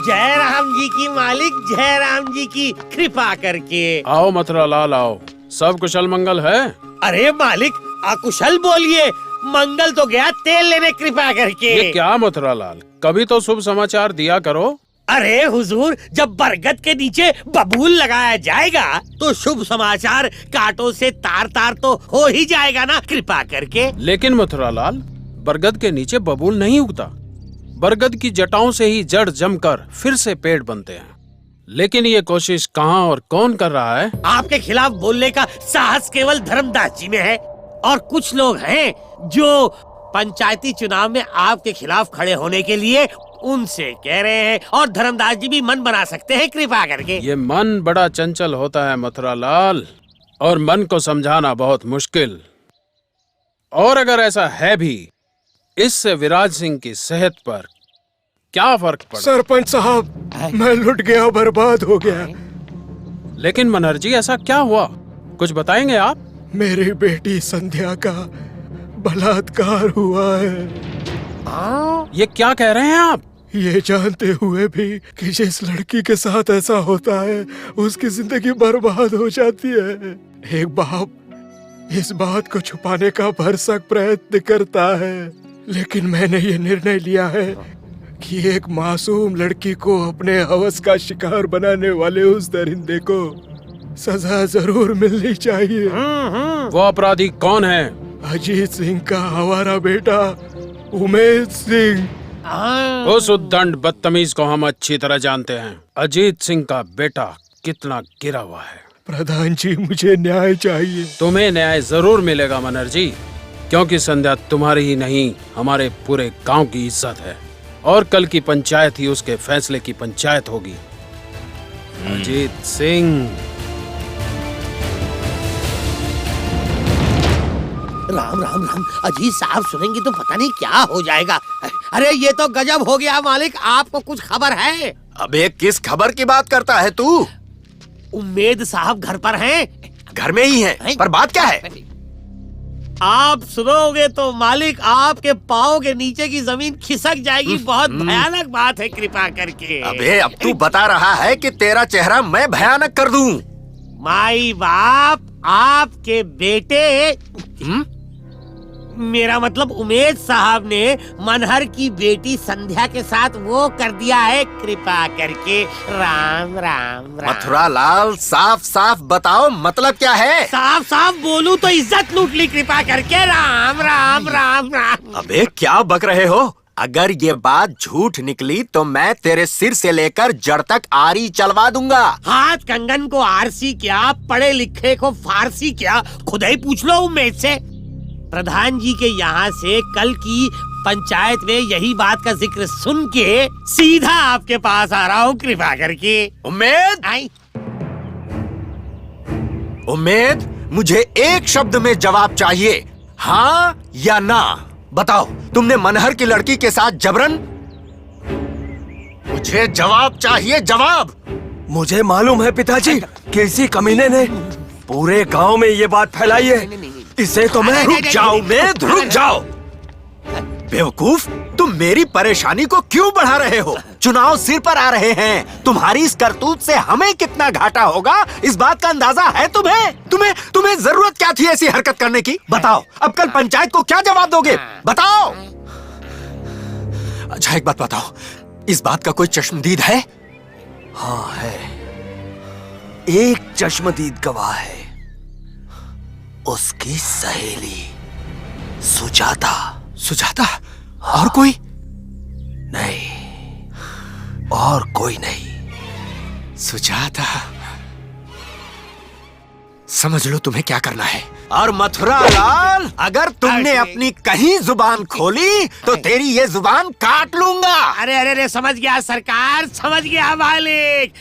जय राम जी की मालिक, जय राम जी की कृपा करके। आओ मथुरालाल आओ, सब कुशल मंगल है? अरे मालिक, अकुशल बोलिए, मंगल तो गया तेल लेने, कृपा करके। ये क्या मथुरालाल, कभी तो शुभ समाचार दिया करो। अरे हुजूर, जब बरगद के नीचे बबूल लगाया जाएगा तो शुभ समाचार कांटों से तार तार तो हो ही जाएगा ना, कृपा करके। लेकिन मथुरालाल, बरगद के नीचे बबूल नहीं उगता। बरगद की जटाओं से ही जड़ जमकर फिर से पेड़ बनते हैं। लेकिन ये कोशिश कहाँ और कौन कर रहा है? आपके खिलाफ बोलने का साहस केवल धर्मदास जी में है, और कुछ लोग हैं जो पंचायती चुनाव में आपके खिलाफ खड़े होने के लिए उनसे कह रहे हैं, और धर्मदास जी भी मन बना सकते हैं, कृपा करके। ये मन बड़ा चंचल होता है मथुरालाल, और मन को समझाना बहुत मुश्किल। और अगर ऐसा है भी, इससे विराज सिंह की सेहत पर क्या फर्क पड़ा? सरपंच साहब, मैं लुट गया, बर्बाद हो गया। लेकिन मनहर ऐसा क्या हुआ, कुछ बताएंगे आप? मेरी बेटी संध्या का बलात्कार हुआ है। ये क्या कह रहे हैं आप? ये जानते हुए भी कि जिस लड़की के साथ ऐसा होता है उसकी जिंदगी बर्बाद हो जाती है। एक बाप इस बात को छुपाने का भरसक प्रयत्न करता है, लेकिन मैंने ये निर्णय लिया है कि एक मासूम लड़की को अपने हवस का शिकार बनाने वाले उस दरिंदे को सजा जरूर मिलनी चाहिए। वो अपराधी कौन है? अजीत सिंह का आवारा बेटा उमेश सिंह। उस उद्दंड बदतमीज को हम अच्छी तरह जानते हैं। अजीत सिंह का बेटा कितना गिरा हुआ है। प्रधान जी, मुझे न्याय चाहिए। तुम्हें न्याय जरूर मिलेगा मनहर जी, क्योंकि संध्या तुम्हारी ही नहीं, हमारे पूरे गांव की इज्जत है, और कल की पंचायत ही उसके फैसले की पंचायत होगी। अजीत सिंह। राम राम राम, अजीत साहब सुनेंगे तो पता नहीं क्या हो जाएगा। अरे ये तो गजब हो गया मालिक, आपको कुछ खबर है? अबे किस खबर की बात करता है तू? उम्मेद साहब घर पर हैं? घर में ही हैं, पर बात क्या है? आप सुनोगे तो मालिक आपके पाँव के नीचे की जमीन खिसक जाएगी। बहुत भयानक बात है, कृपा करके। अबे अब तू बता रहा है कि तेरा चेहरा मैं भयानक कर दूं। माई बाप, आपके बेटे मेरा मतलब उमेश साहब ने मनहर की बेटी संध्या के साथ वो कर दिया है, कृपा करके। राम राम राम। मथुरालाल, साफ साफ बताओ मतलब क्या है? साफ साफ बोलूं तो इज्जत लूट ली, कृपा करके। राम राम राम राम। अबे क्या बक रहे हो? अगर ये बात झूठ निकली तो मैं तेरे सिर से लेकर जड़ तक आरी चलवा दूंगा। हाथ कंगन को आरसी क्या, पढ़े लिखे को फारसी क्या, खुद ही पूछ लो उमेश से। प्रधान जी के यहाँ से कल की पंचायत में यही बात का जिक्र सुन के सीधा आपके पास आ रहा हूँ, कृपा करके। उम्मेद, मुझे एक शब्द में जवाब चाहिए, हाँ या ना। बताओ, तुमने मनहर की लड़की के साथ जबरन? मुझे जवाब चाहिए, जवाब। मुझे मालूम है पिताजी, किसी कमीने ने पूरे गांव में ये बात फैलाई है। इसे तो मैं रुक जाओ उम्मेद, रुक जाओ। बेवकूफ, तुम मेरी परेशानी को क्यों बढ़ा रहे हो? चुनाव सिर पर आ रहे हैं। तुम्हारी इस करतूत से हमें कितना घाटा होगा, इस बात का अंदाजा है तुम्हें? तुम्हें जरूरत क्या थी ऐसी हरकत करने की? बताओ, अब कल पंचायत को क्या जवाब दोगे? बताओ। अच्छा एक बात बताओ, इस बात का कोई चश्मदीद है? हाँ है, एक चश्मदीद गवाह है, उसकी सहेली सुजाता। सुजाता? और कोई? नहीं, और कोई नहीं। सुजाता। समझ लो तुम्हें क्या करना है। और मथुरा लाल, अगर तुमने अपनी कहीं जुबान खोली तो तेरी ये जुबान काट लूंगा। अरे अरे अरे, समझ गया सरकार, समझ गया मालिक।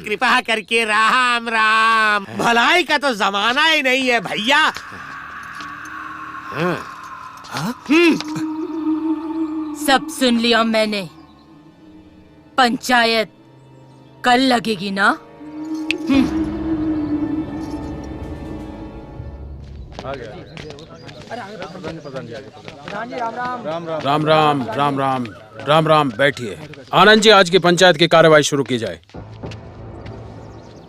कृपा करके राम राम। भलाई का तो जमाना ही नहीं है भैया। सब सुन लिया मैंने। पंचायत कल लगेगी ना? राम राम राम राम राम राम। बैठिए। आनंद जी, आज की पंचायत की कार्यवाही शुरू की जाए।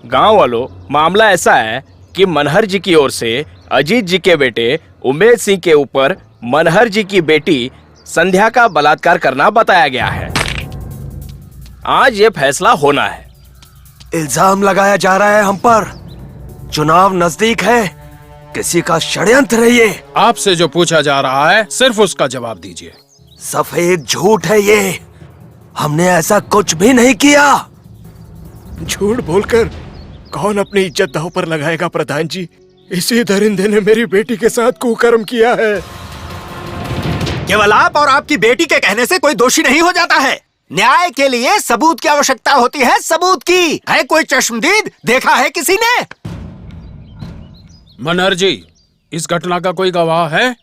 गांव वालों, मामला ऐसा है कि मनहर जी की ओर से अजीत जी के बेटे उमेद सिंह के ऊपर मनहर जी की बेटी संध्या का बलात्कार करना बताया गया है। आज ये फैसला होना है। इल्जाम लगाया जा रहा है हम पर। चुनाव नजदीक है, किसी का षड्यंत्र है ये। आपसे जो पूछा जा रहा है सिर्फ उसका जवाब दीजिए। सफेद झूठ है ये। हमने ऐसा कुछ भी नहीं किया। झूठ बोलकर कौन अपनी इज्जत दांव पर लगाएगा प्रधान जी? इसी दरिंदे ने मेरी बेटी के साथ कुकर्म किया है। केवल आप और आपकी बेटी के कहने से कोई दोषी नहीं हो जाता है। न्याय के लिए सबूत की आवश्यकता होती है। सबूत की है कोई चश्मदीद? देखा है किसी ने? मनहर जी, इस घटना का कोई गवाह है?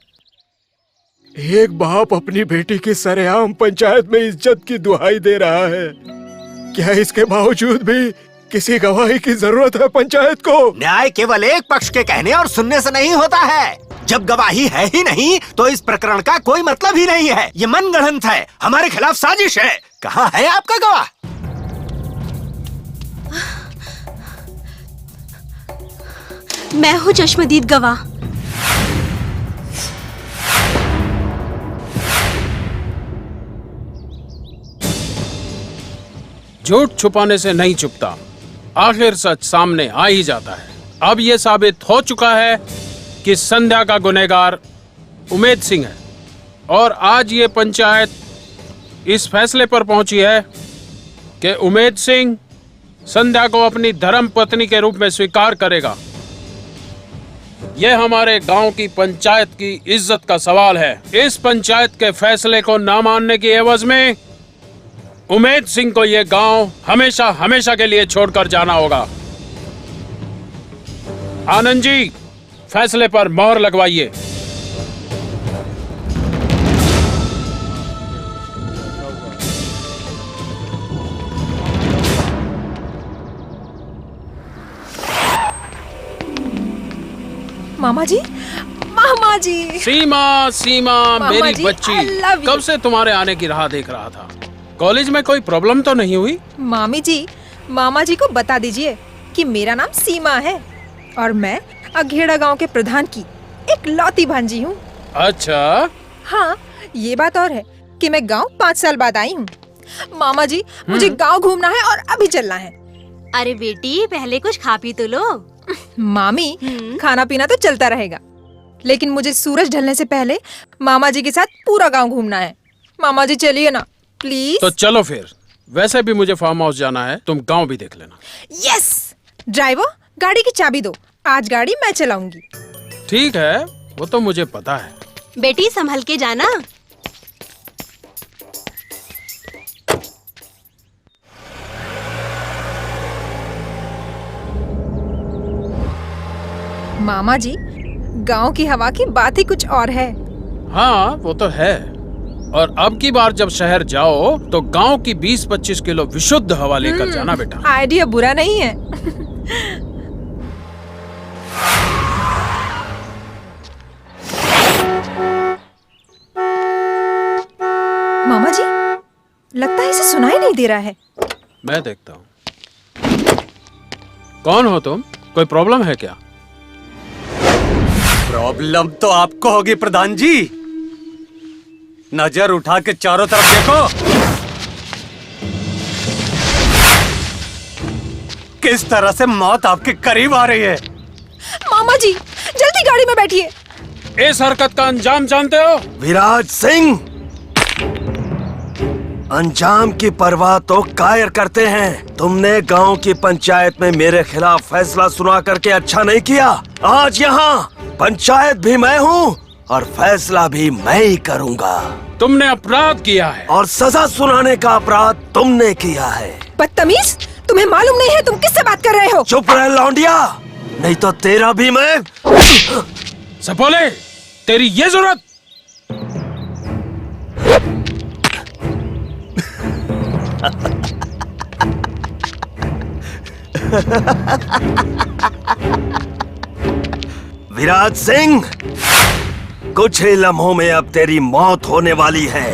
एक बाप अपनी बेटी की सरेआम पंचायत में इज्जत की दुहाई दे रहा है। क्या इसके बावजूद भी किसी गवाही की जरूरत है पंचायत को? न्याय केवल एक पक्ष के कहने और सुनने से नहीं होता है। जब गवाही है ही नहीं तो इस प्रकरण का कोई मतलब ही नहीं है। ये मनगढ़ंत है, हमारे खिलाफ साजिश है। कहाँ है आपका गवाह? मैं हूँ चश्मदीद गवाह। झूठ छुपाने से नहीं छुपता, आखिर सच सामने आ ही जाता है। अब ये साबित हो चुका है कि संध्या का गुनहगार उमेद सिंह है और आज ये पंचायत इस फैसले पर पहुंची है कि उमेद सिंह संध्या को अपनी धर्म पत्नी के रूप में स्वीकार करेगा। यह हमारे गांव की पंचायत की इज्जत का सवाल है। इस पंचायत के फैसले को न मानने की एवज में उमेद सिंह को यह गांव हमेशा हमेशा के लिए छोड़कर जाना होगा। आनंद जी, फैसले पर मोहर लगवाइए। मामा जी, मामा जी। सीमा, सीमा मेरी जी, बच्ची, I love you। कब से तुम्हारे आने की राह देख रहा था। कॉलेज में कोई प्रॉब्लम तो नहीं हुई? मामी जी, मामा जी को बता दीजिए कि मेरा नाम सीमा है और मैं अघेड़ा गांव के प्रधान की एक लौती भांजी हूँ। अच्छा। हाँ, ये बात और है कि मैं गांव 5 साल बाद आई हूँ। मामा जी, मुझे गांव घूमना है और अभी चलना है। अरे बेटी, पहले कुछ खा पी तो लो। मामी, खाना पीना तो चलता रहेगा, लेकिन मुझे सूरज ढलने से पहले मामा जी के साथ पूरा गांव घूमना है। मामा जी चलिए ना प्लीज। तो चलो फिर। वैसे भी मुझे फार्म हाउस जाना है, तुम गांव भी देख लेना। यस। ड्राइवर, गाड़ी की चाबी दो, आज गाड़ी मैं चलाऊंगी। ठीक है, वो तो मुझे पता है। बेटी संभल के जाना। मामा जी, गांव की हवा की बात ही कुछ और है। हाँ, वो तो है। और अब की बार जब शहर जाओ तो गांव की 20-25 किलो विशुद्ध हवा लेकर जाना बेटा। आइडिया बुरा नहीं है। मामा जी, लगता है इसे सुनाई नहीं दे रहा है। मैं देखता हूँ। कौन हो तुम? कोई प्रॉब्लम है क्या? प्रॉब्लम तो आपको होगी प्रधान जी। नजर उठा के चारों तरफ देखो। किस तरह से मौत आपके करीब आ रही है। मामा जी, जल्दी गाड़ी में बैठिए। इस हरकत का अंजाम जानते हो? विराज सिंह, अंजाम की परवाह तो कायर करते हैं। तुमने गांव की पंचायत में मेरे खिलाफ फैसला सुना करके अच्छा नहीं किया। आज यहाँ पंचायत भी मैं हूँ और फैसला भी मैं ही करूँगा। तुमने अपराध किया है और सजा सुनाने का अपराध तुमने किया है। बदतमीज, तुम्हें मालूम नहीं है तुम किससे बात कर रहे हो? चुप रह लौंडिया, नहीं तो तेरा भी मैं। सपोले, तेरी ये जरूरत? विराज सिंह, कुछ ही लम्हों में अब तेरी मौत होने वाली है।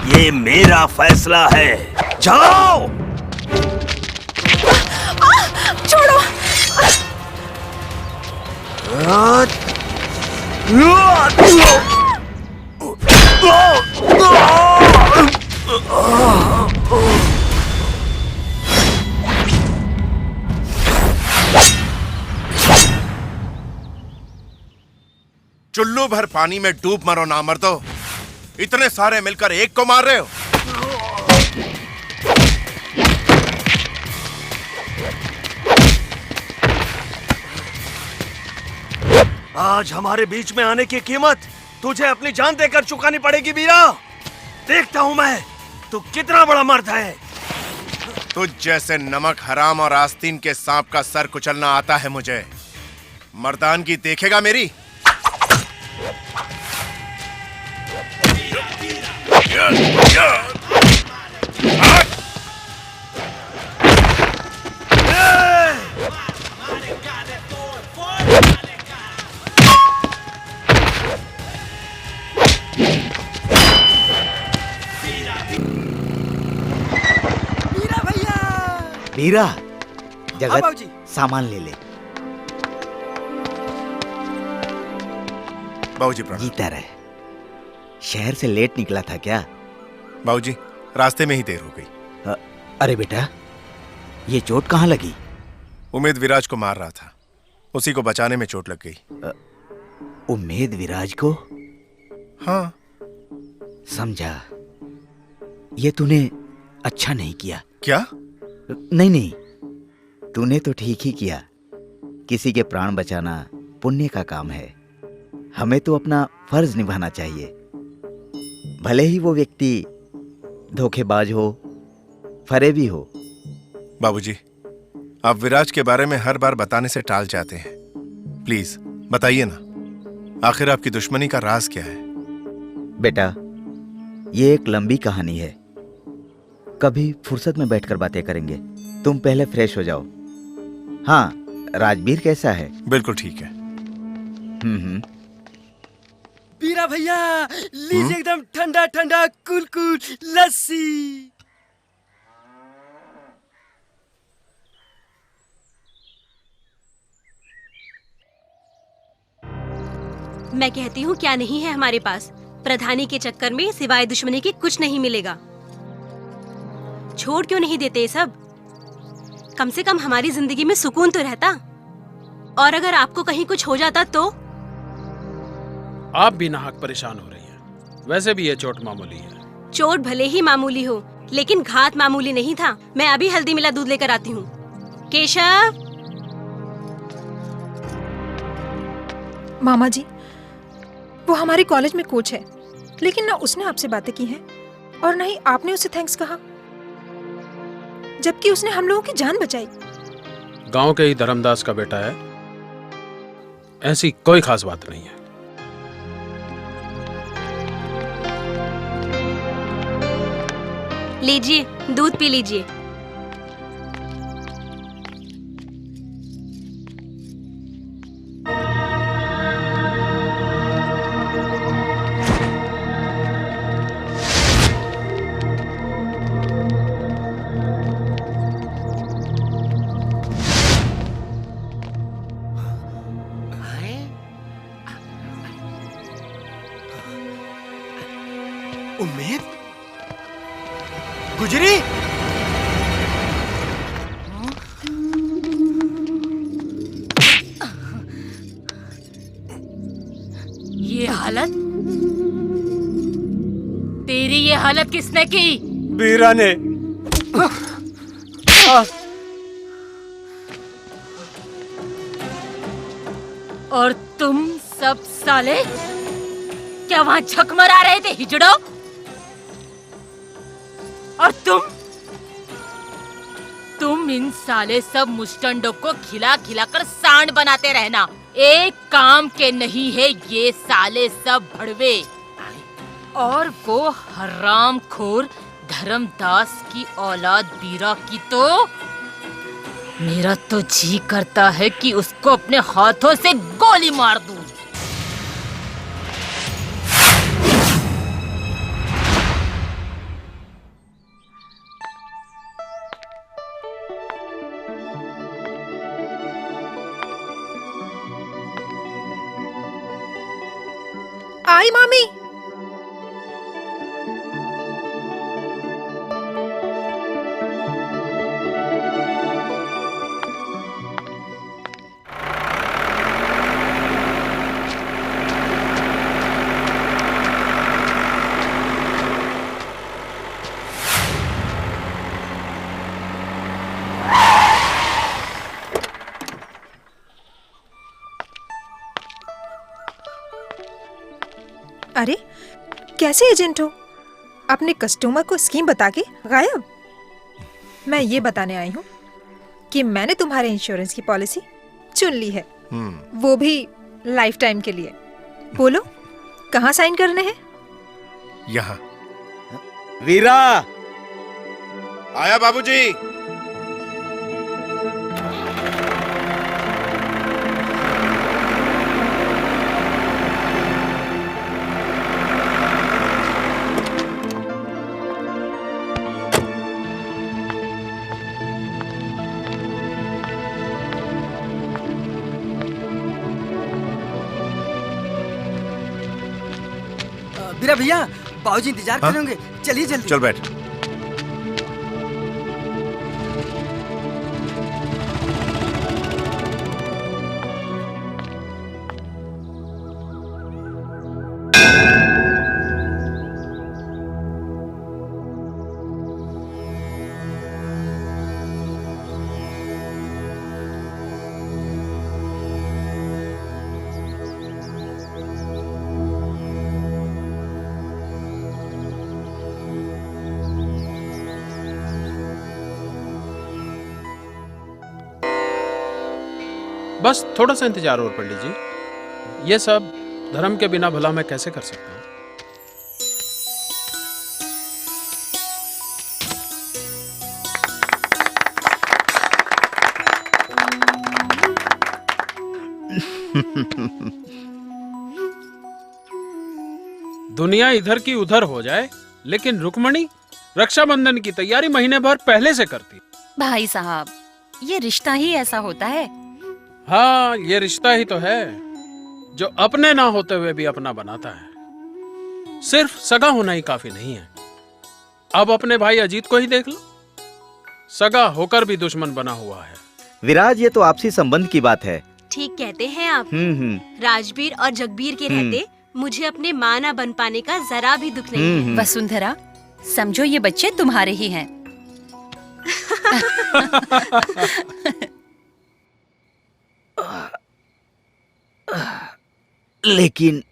ये मेरा फैसला है। जाओ। छोड़ो। चुल्लू भर पानी में डूब मरो ना मर्दो, इतने सारे मिलकर एक को मार रहे हो। आज हमारे बीच में आने की कीमत तुझे अपनी जान देकर चुकानी पड़ेगी वीरा। देखता हूं मैं तू कितना बड़ा मर्द है। तुझ जैसे नमक हराम और आस्तीन के सांप का सर कुचलना आता है मुझे। मर्दानगी देखेगा मेरी। वीरा, जगत बाबूजी। सामान ले ले। बाबूजी प्रणाम। जीता रहे। शहर से लेट निकला था क्या? बाबूजी, रास्ते में ही देर हो गई। अरे बेटा, ये चोट कहाँ लगी? उमेद विराज को मार रहा था, उसी को बचाने में चोट लग गई। उमेद विराज को? हाँ। समझा। ये तूने अच्छा नहीं किया। क्या? नहीं, तूने तो ठीक ही किया। किसी के प्राण बचाना पुण्य का काम है। हमें तो अपना फर्ज निभाना चाहिए, भले ही वो व्यक्ति धोखेबाज हो, फरेबी हो। बाबूजी, आप विराज के बारे में हर बार बताने से टाल जाते हैं। प्लीज बताइए ना, आखिर आपकी दुश्मनी का राज क्या है? बेटा, ये एक लंबी कहानी है, कभी फुर्सत में बैठकर बातें करेंगे। तुम पहले फ्रेश हो जाओ। हाँ, राजवीर कैसा है? बिल्कुल ठीक है। वीरा भैया, लीजिए एकदम ठंडा ठंडा कूल कूल लस्सी। मैं कहती हूँ क्या नहीं है हमारे पास। प्रधानी के चक्कर में सिवाय दुश्मनी के कुछ नहीं मिलेगा। छोड़ क्यों नहीं देते ये सब? कम से कम हमारी जिंदगी में सुकून तो रहता। और अगर आपको कहीं कुछ हो जाता तो? आप भी नाहक परेशान हो रही हैं। वैसे भी ये चोट मामूली है। चोट भले ही मामूली हो, लेकिन घात मामूली नहीं था। मैं अभी हल्दी मिला दूध लेकर आती हूँ। केशव। मामा जी, वो हमारे कॉलेज में कोच है, लेकिन ना उसने आपसे बातें की हैं और ना ही आपने उसे थैंक्स कहा, जबकि उसने हम लोगों की जान बचाई। गांव के ही धर्मदास का बेटा है, ऐसी कोई खास बात नहीं है। लीजिए, दूध पी लीजिए। उम्मीद गुजरी। ये हालत, तेरी ये हालत किसने की? वीरा ने। और तुम सब साले क्या वहां झक मरा रहे थे हिजड़ो? और तुम इन साले सब मुस्टंडों को खिला खिला कर सांड बनाते रहना। एक काम के नहीं है ये साले सब भड़वे। और वो हरामखोर धर्मदास की औलाद बीरा की तो मेरा तो जी करता है कि उसको अपने हाथों से गोली मार दूं। आई मामी। अरे कैसे एजेंट हो? अपने कस्टमर को स्कीम बता के गायब। मैं ये बताने आई हूँ कि मैंने तुम्हारे इंश्योरेंस की पॉलिसी चुन ली है, वो भी लाइफ टाइम के लिए। बोलो कहाँ साइन करने हैं? यहाँ। वीरा आया बाबूजी। वीरा भैया, बाबूजी इंतजार करेंगे, चलिए जल्दी। चल बैठ। बस थोड़ा सा इंतजार और कर लीजिए। ये सब धर्म के बिना भला मैं कैसे कर सकता हूँ? दुनिया इधर की उधर हो जाए, लेकिन रुक्मणी रक्षाबंधन की तैयारी महीने भर पहले से करती। भाई साहब, ये रिश्ता ही ऐसा होता है। हाँ, ये रिश्ता ही तो है जो अपने ना होते हुए भी अपना बनाता है। सिर्फ सगा होना ही काफी नहीं है। अब अपने भाई अजीत को ही देख लो, सगा होकर भी दुश्मन बना हुआ है। विराज, ये तो आपसी संबंध की बात है। ठीक कहते हैं आप। राजबीर और जगबीर के रहते मुझे अपने माँ ना बन पाने का जरा भी दुख नहीं है। वसुंधरा, समझो ये बच्चे तुम्हारे ही हैं। लेकिन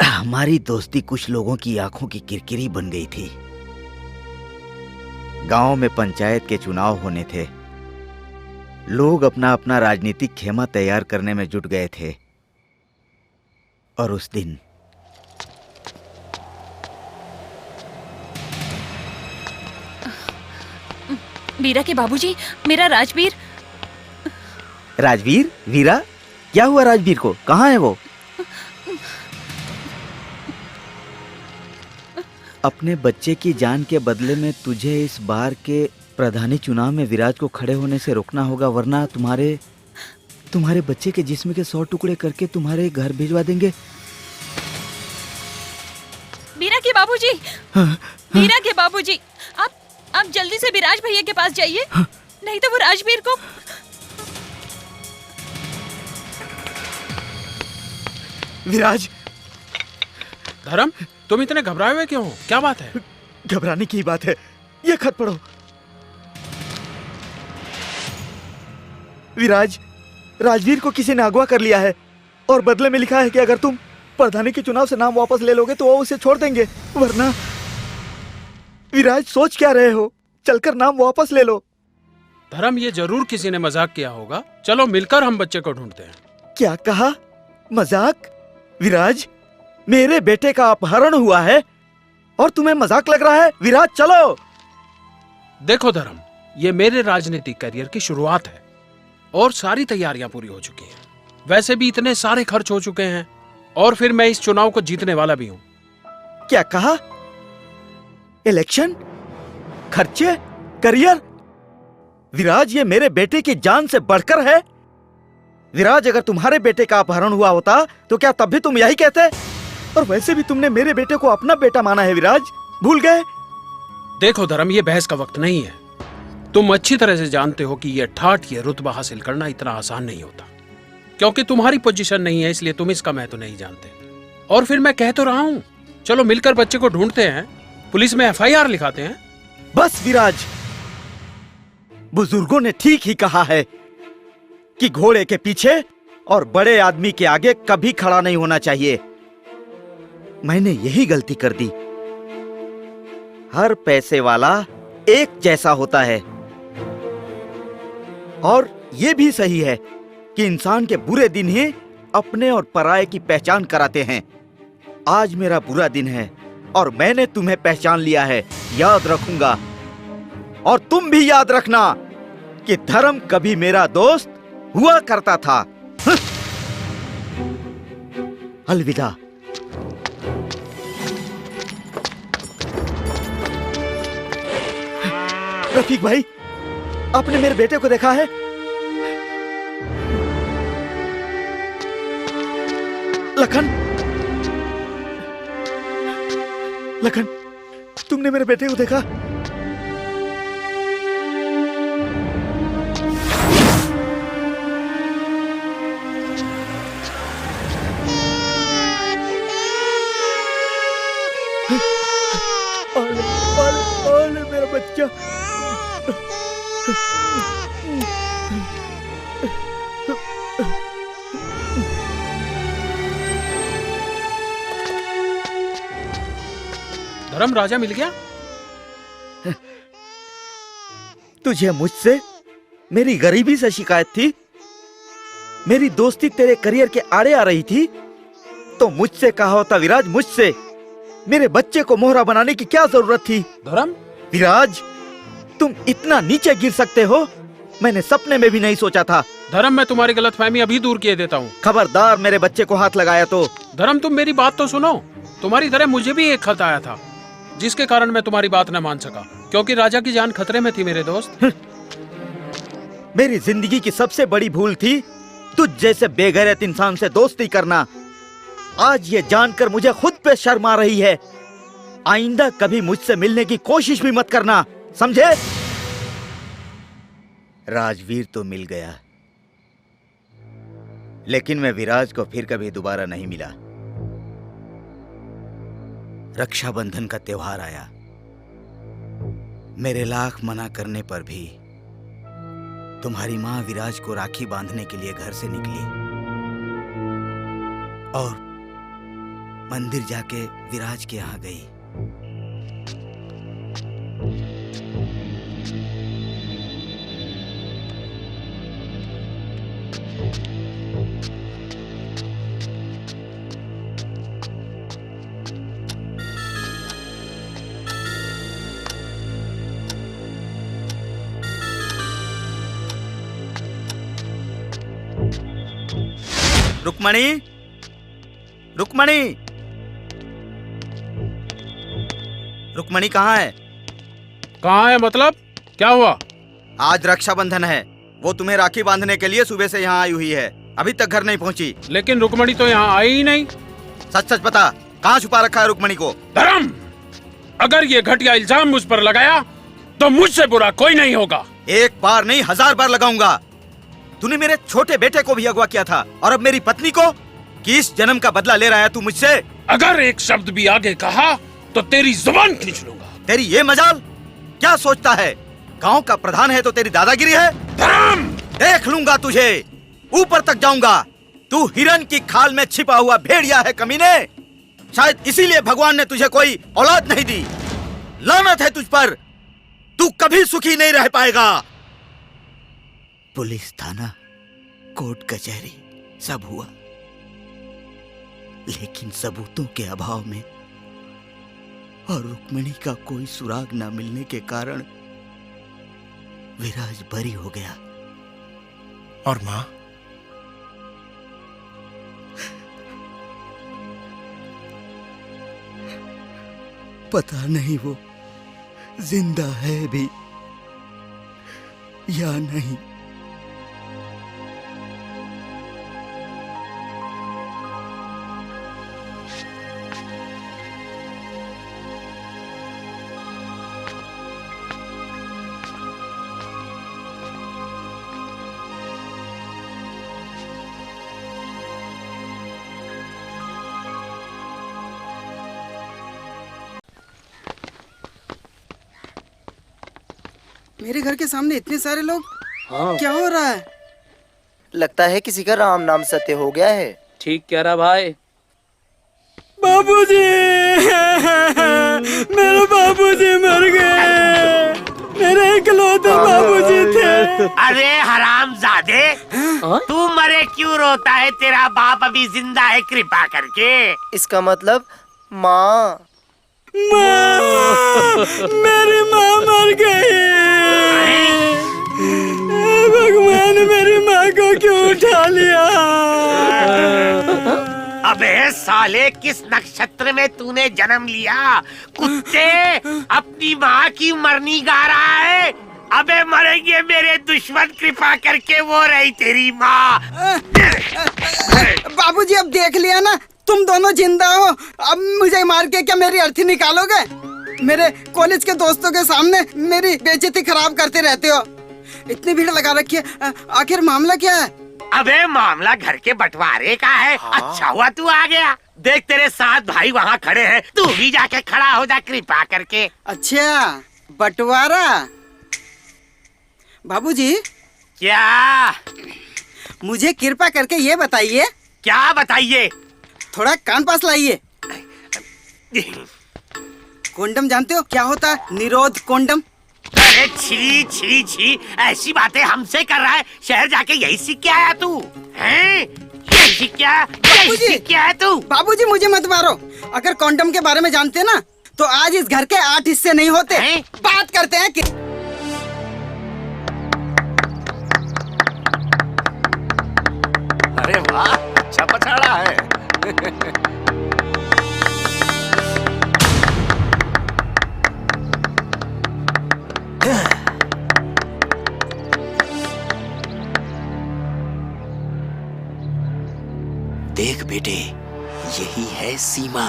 हमारी दोस्ती कुछ लोगों की आंखों की किरकिरी बन गई थी। गांव में पंचायत के चुनाव होने थे। लोग अपना अपना राजनीतिक खेमा तैयार करने में जुट गए थे। और उस दिन वीरा के बाबूजी, मेरा राजवीर। राजवीर? वीरा? क्या हुआ राजवीर को? कहाँ है वो? अपने बच्चे की जान के बदले में तुझे इस बार के प्रधानी चुनाव में विराज को खड़े होने से रोकना होगा, वरना तुम्हारे बच्चे के जिस्म के 100 टुकड़े करके तुम्हारे घर भिजवा देंगे। वीरा के बाबूजी, वीरा के बाबूजी, आप जल्दी से विराज भैया के पास जाइए, नहीं तो वो राजवीर को। विराज! धर्म, तुम इतने घबराए हुए क्यों हो? क्या बात है? घबराने की बात है, ये खत पढ़ो। विराज, राजवीर को किसी ने अगवा कर लिया है। और बदले में लिखा है कि अगर तुम प्रधानी के चुनाव से नाम वापस ले लोगे तो वो उसे छोड़ देंगे, वरना। विराज, सोच क्या रहे हो? चलकर नाम वापस ले लो। धर्म, ये जरूर किसी ने मजाक किया होगा। चलो मिलकर हम बच्चे को ढूंढते हैं। क्या कहा? मजाक? विराज, मेरे बेटे का अपहरण हुआ है और तुम्हें मजाक लग रहा है? विराज, चलो। देखो धर्म, ये मेरे राजनीतिक करियर की शुरुआत है और सारी तैयारियां पूरी हो चुकी हैं। वैसे भी इतने सारे खर्च हो चुके हैं और फिर मैं इस चुनाव को जीतने वाला भी हूं। क्या कहा? इलेक्शन, खर्चे, करियर? विराज, ये मेरे बेटे की जान से बढ़कर है। विराज, अगर तुम्हारे बेटे का अपहरण हुआ होता तो क्या तब भी तुम यही कहते? और वैसे भी तुमने मेरे बेटे को अपना बेटा माना है विराज, भूल गए? देखो धर्म, ये बहस का वक्त नहीं है। तुम अच्छी तरह से जानते हो कि ये ठाठ, ये रुतबा हासिल करना इतना आसान नहीं होता, क्योंकि तुम्हारी पोजीशन नहीं है, इसलिए तुम इसका महत्व नहीं जानते। और फिर मैं कह तो रहा हूं, चलो मिलकर बच्चे को ढूंढते हैं, पुलिस में FIR लिखाते हैं। बस विराज, बुजुर्गों ने ठीक ही कहा है कि घोड़े के पीछे और बड़े आदमी के आगे कभी खड़ा नहीं होना चाहिए। मैंने यही गलती कर दी। हर पैसे वाला एक जैसा होता है और यह भी सही है कि इंसान के बुरे दिन ही अपने और पराये की पहचान कराते हैं। आज मेरा बुरा दिन है और मैंने तुम्हें पहचान लिया है, याद रखूंगा। और तुम भी याद रखना कि धर्म कभी मेरा दोस्त हुआ करता था। अलविदा। रफीक भाई, आपने मेरे बेटे को देखा है? लखन, लखन, तुमने मेरे बेटे को देखा? ओले मेरा बच्चा। धर्म, राजा मिल गया? तुझे मुझसे मेरी गरीबी से शिकायत थी? मेरी दोस्ती तेरे करियर के आड़े आ रही थी तो मुझसे कहा होता विराज, मुझसे। मेरे बच्चे को मोहरा बनाने की क्या जरूरत थी? धर्म, विराज, तुम इतना नीचे गिर सकते हो मैंने सपने में भी नहीं सोचा था। धर्म, मैं तुम्हारी गलतफहमी अभी दूर किए देता हूँ। खबरदार मेरे बच्चे को हाथ लगाया तो। धर्म, तुम मेरी बात तो सुनो। तुम्हारी तरह मुझे भी एक खत आया था जिसके कारण मैं तुम्हारी बात न मान सका, क्योंकि राजा की जान खतरे में थी मेरे दोस्त। मेरी जिंदगी की सबसे बड़ी भूल थी तुझ जैसे बेगैरत इंसान से दोस्ती करना। आज ये जानकर मुझे खुद पे शर्म आ रही है। आइंदा कभी मुझसे मिलने की कोशिश भी मत करना, समझे? राजवीर तो मिल गया, लेकिन मैं विराज को फिर कभी दोबारा नहीं मिला। रक्षाबंधन का त्योहार आया। मेरे लाख मना करने पर भी तुम्हारी मां विराज को राखी बांधने के लिए घर से निकली और मंदिर जाके विराज के यहां गई। रुक्मणी, रुक्मणी, रुक्मणी कहाँ है? कहाँ है मतलब? क्या हुआ? आज रक्षाबंधन है, वो तुम्हें राखी बांधने के लिए सुबह से यहाँ आई हुई है, अभी तक घर नहीं पहुँची। लेकिन रुक्मणी तो यहाँ आई ही नहीं। सच सच बता, कहाँ छुपा रखा है रुक्मणी को? धर्म, अगर ये घटिया इल्जाम मुझ पर लगाया तो मुझसे बुरा कोई नहीं होगा। एक बार नहीं 1000 बार लगाऊंगा। तूने मेरे छोटे बेटे को भी अगवा किया था और अब मेरी पत्नी को? किस जन्म का बदला ले रहा है तू मुझसे? अगर एक शब्द भी आगे कहा तो तेरी जुबान खींच लूंगा। तेरी ये मजाल? क्या सोचता है गांव का प्रधान है तो तेरी दादागिरी है? धर्म, देख लूंगा तुझे, ऊपर तक जाऊंगा। तू हिरन की खाल में छिपा हुआ भेड़िया है कमीने। शायद इसीलिए भगवान ने तुझे कोई औलाद नहीं दी। लानत है तुझ पर, तू कभी सुखी नहीं रह पाएगा। पुलिस थाना, कोर्ट कचहरी सब हुआ, लेकिन सबूतों के अभाव में और रुक्मिणी का कोई सुराग न मिलने के कारण विराज बरी हो गया। और माँ? पता नहीं वो जिंदा है भी या नहीं। मेरे घर के सामने इतने सारे लोग। क्या हो रहा है? लगता है किसी का राम नाम सत्य हो गया है। ठीक कह रहा भाई। बाबूजी, मेरे बाबूजी मर गए। मेरे इकलौते बाबूजी थे। अरे हरामजादे, तू मरे क्यों रोता है? तेरा बाप अभी जिंदा है, कृपा करके। इसका मतलब माँ। मेरी माँ मर गई। भगवान मेरी माँ को क्यों उठा लिया? अबे साले, किस नक्षत्र में तूने जन्म लिया? कुत्ते, अपनी माँ की मरनी गा रहा है। अबे मरेंगे मेरे दुश्मन, कृपा करके वो रही तेरी माँ। बाबूजी अब देख लिया ना, तुम दोनों जिंदा हो। अब मुझे मार के क्या मेरी अर्थी निकालोगे? मेरे कॉलेज के दोस्तों के सामने मेरी बेइज्जती खराब करते रहते हो। इतनी भीड़ लगा रखी है, आखिर मामला क्या है? अबे मामला घर के बंटवारे का है। अच्छा हुआ तू आ गया। देख तेरे साथ भाई वहाँ खड़े हैं, तू भी जाके खड़ा हो जा कृपा करके। अच्छा, बंटवारा। बाबूजी क्या? मुझे कृपा करके ये बताइए। क्या बताइए? थोड़ा कान पास लाइए। कोंडम जानते हो क्या होता है? निरोध कोंडम। अरे छी छी छी, ऐसी बातें हमसे कर रहा है? शहर जाके यही सीख के आया तू हैं? यही सीख के आया तू? बाबूजी मुझे मत मारो। अगर कोंडम के बारे में जानते ना तो आज इस घर के 8 हिस्से नहीं होते। बात करते हैं कि... अरे वाह, अच्छा पछाड़ा है। देख बेटे, यही है सीमा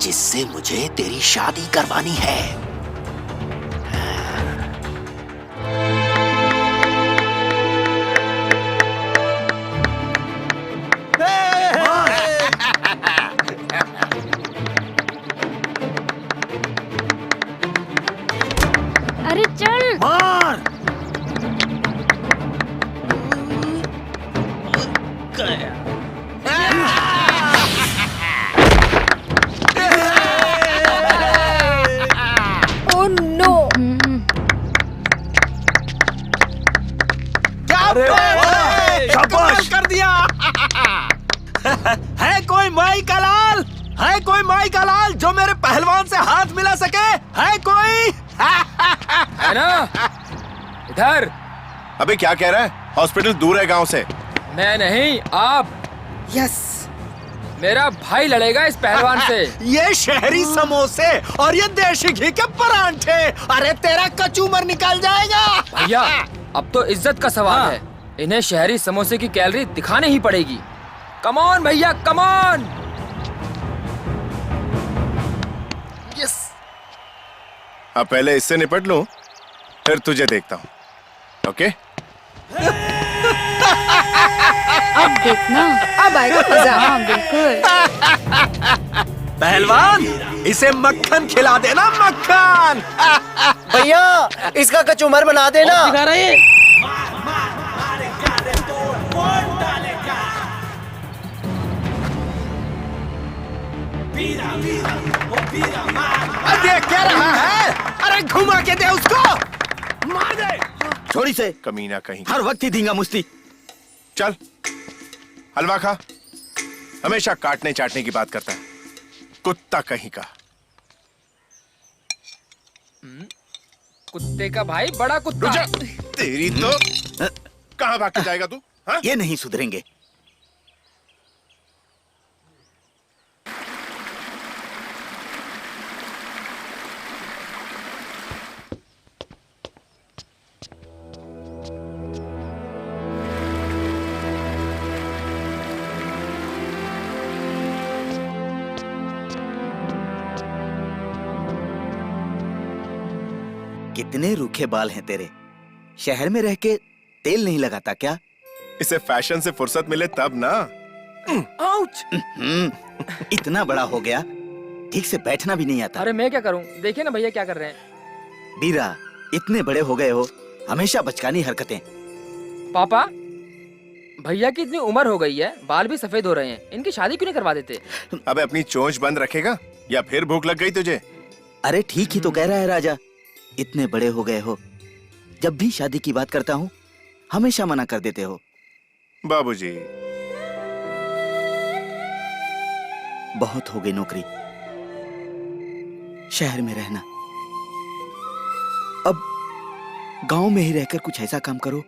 जिससे मुझे तेरी शादी करवानी है। अरे चल मार। Oh no. शाबाश कर दिया। है कोई माई का लाल? है कोई माई का लाल जो मेरे पहलवान से हाथ मिला सके? है कोई? है ना? इधर। अबे क्या कह रहा है? हॉस्पिटल दूर है गांव से। मैं नहीं, आप। यस, मेरा भाई लड़ेगा इस पहलवान से। ये शहरी समोसे और ये देशी घी के परांठे, अरे तेरा कचूमर निकल जाएगा। भैया, अब तो इज्जत का सवाल है। इन्हें शहरी समोसे की कैलोरी दिखानी ही पड़ेगी। कम ऑन भैया, कम ऑन। यस। अब पहले इससे निपट लूं, फिर तुझे देखता हूं। ओके? अब देखना, अब आएगा मजा। हाँ बिल्कुल। पहलवान, इसे मक्खन खिला देना, मक्खन। भैया इसका कचूमर बना देना। दिखा रहे हैं? थोड़ी से कमीना कहीं हर वक्त ही धींगा मुश्ती। चल हलवा खा, हमेशा काटने चाटने की बात करता है, कुत्ता कहीं का। कुत्ते का भाई बड़ा कुत्ता। तेरी तो कहाँ भाग के जाएगा तू? हाँ? ये नहीं सुधरेंगे। कितने रूखे बाल हैं तेरे। शहर में रह के तेल नहीं लगाता क्या? इसे फैशन से फुर्सत मिले तब ना। इतना बड़ा हो गया, ठीक से बैठना भी नहीं आता। अरे मैं क्या करूं? देखिए ना भैया क्या कर रहे हैं। बीरा, इतने बड़े हो गए हो, हमेशा बचकानी हरकतें। पापा, भैया की इतनी उम्र हो गई है, बाल भी सफेद हो रहे हैं, इनकी शादी क्यों नहीं करवा देते? अबे अपनी चोंच बंद रखेगा या फिर भूख लग गई तुझे? अरे ठीक ही तो कह रहा है राजा, इतने बड़े हो गए हो, जब भी शादी की बात करता हूँ हमेशा मना कर देते हो। बाबूजी, बहुत हो गई नौकरी, शहर में रहना। अब गांव में ही रहकर कुछ ऐसा काम करो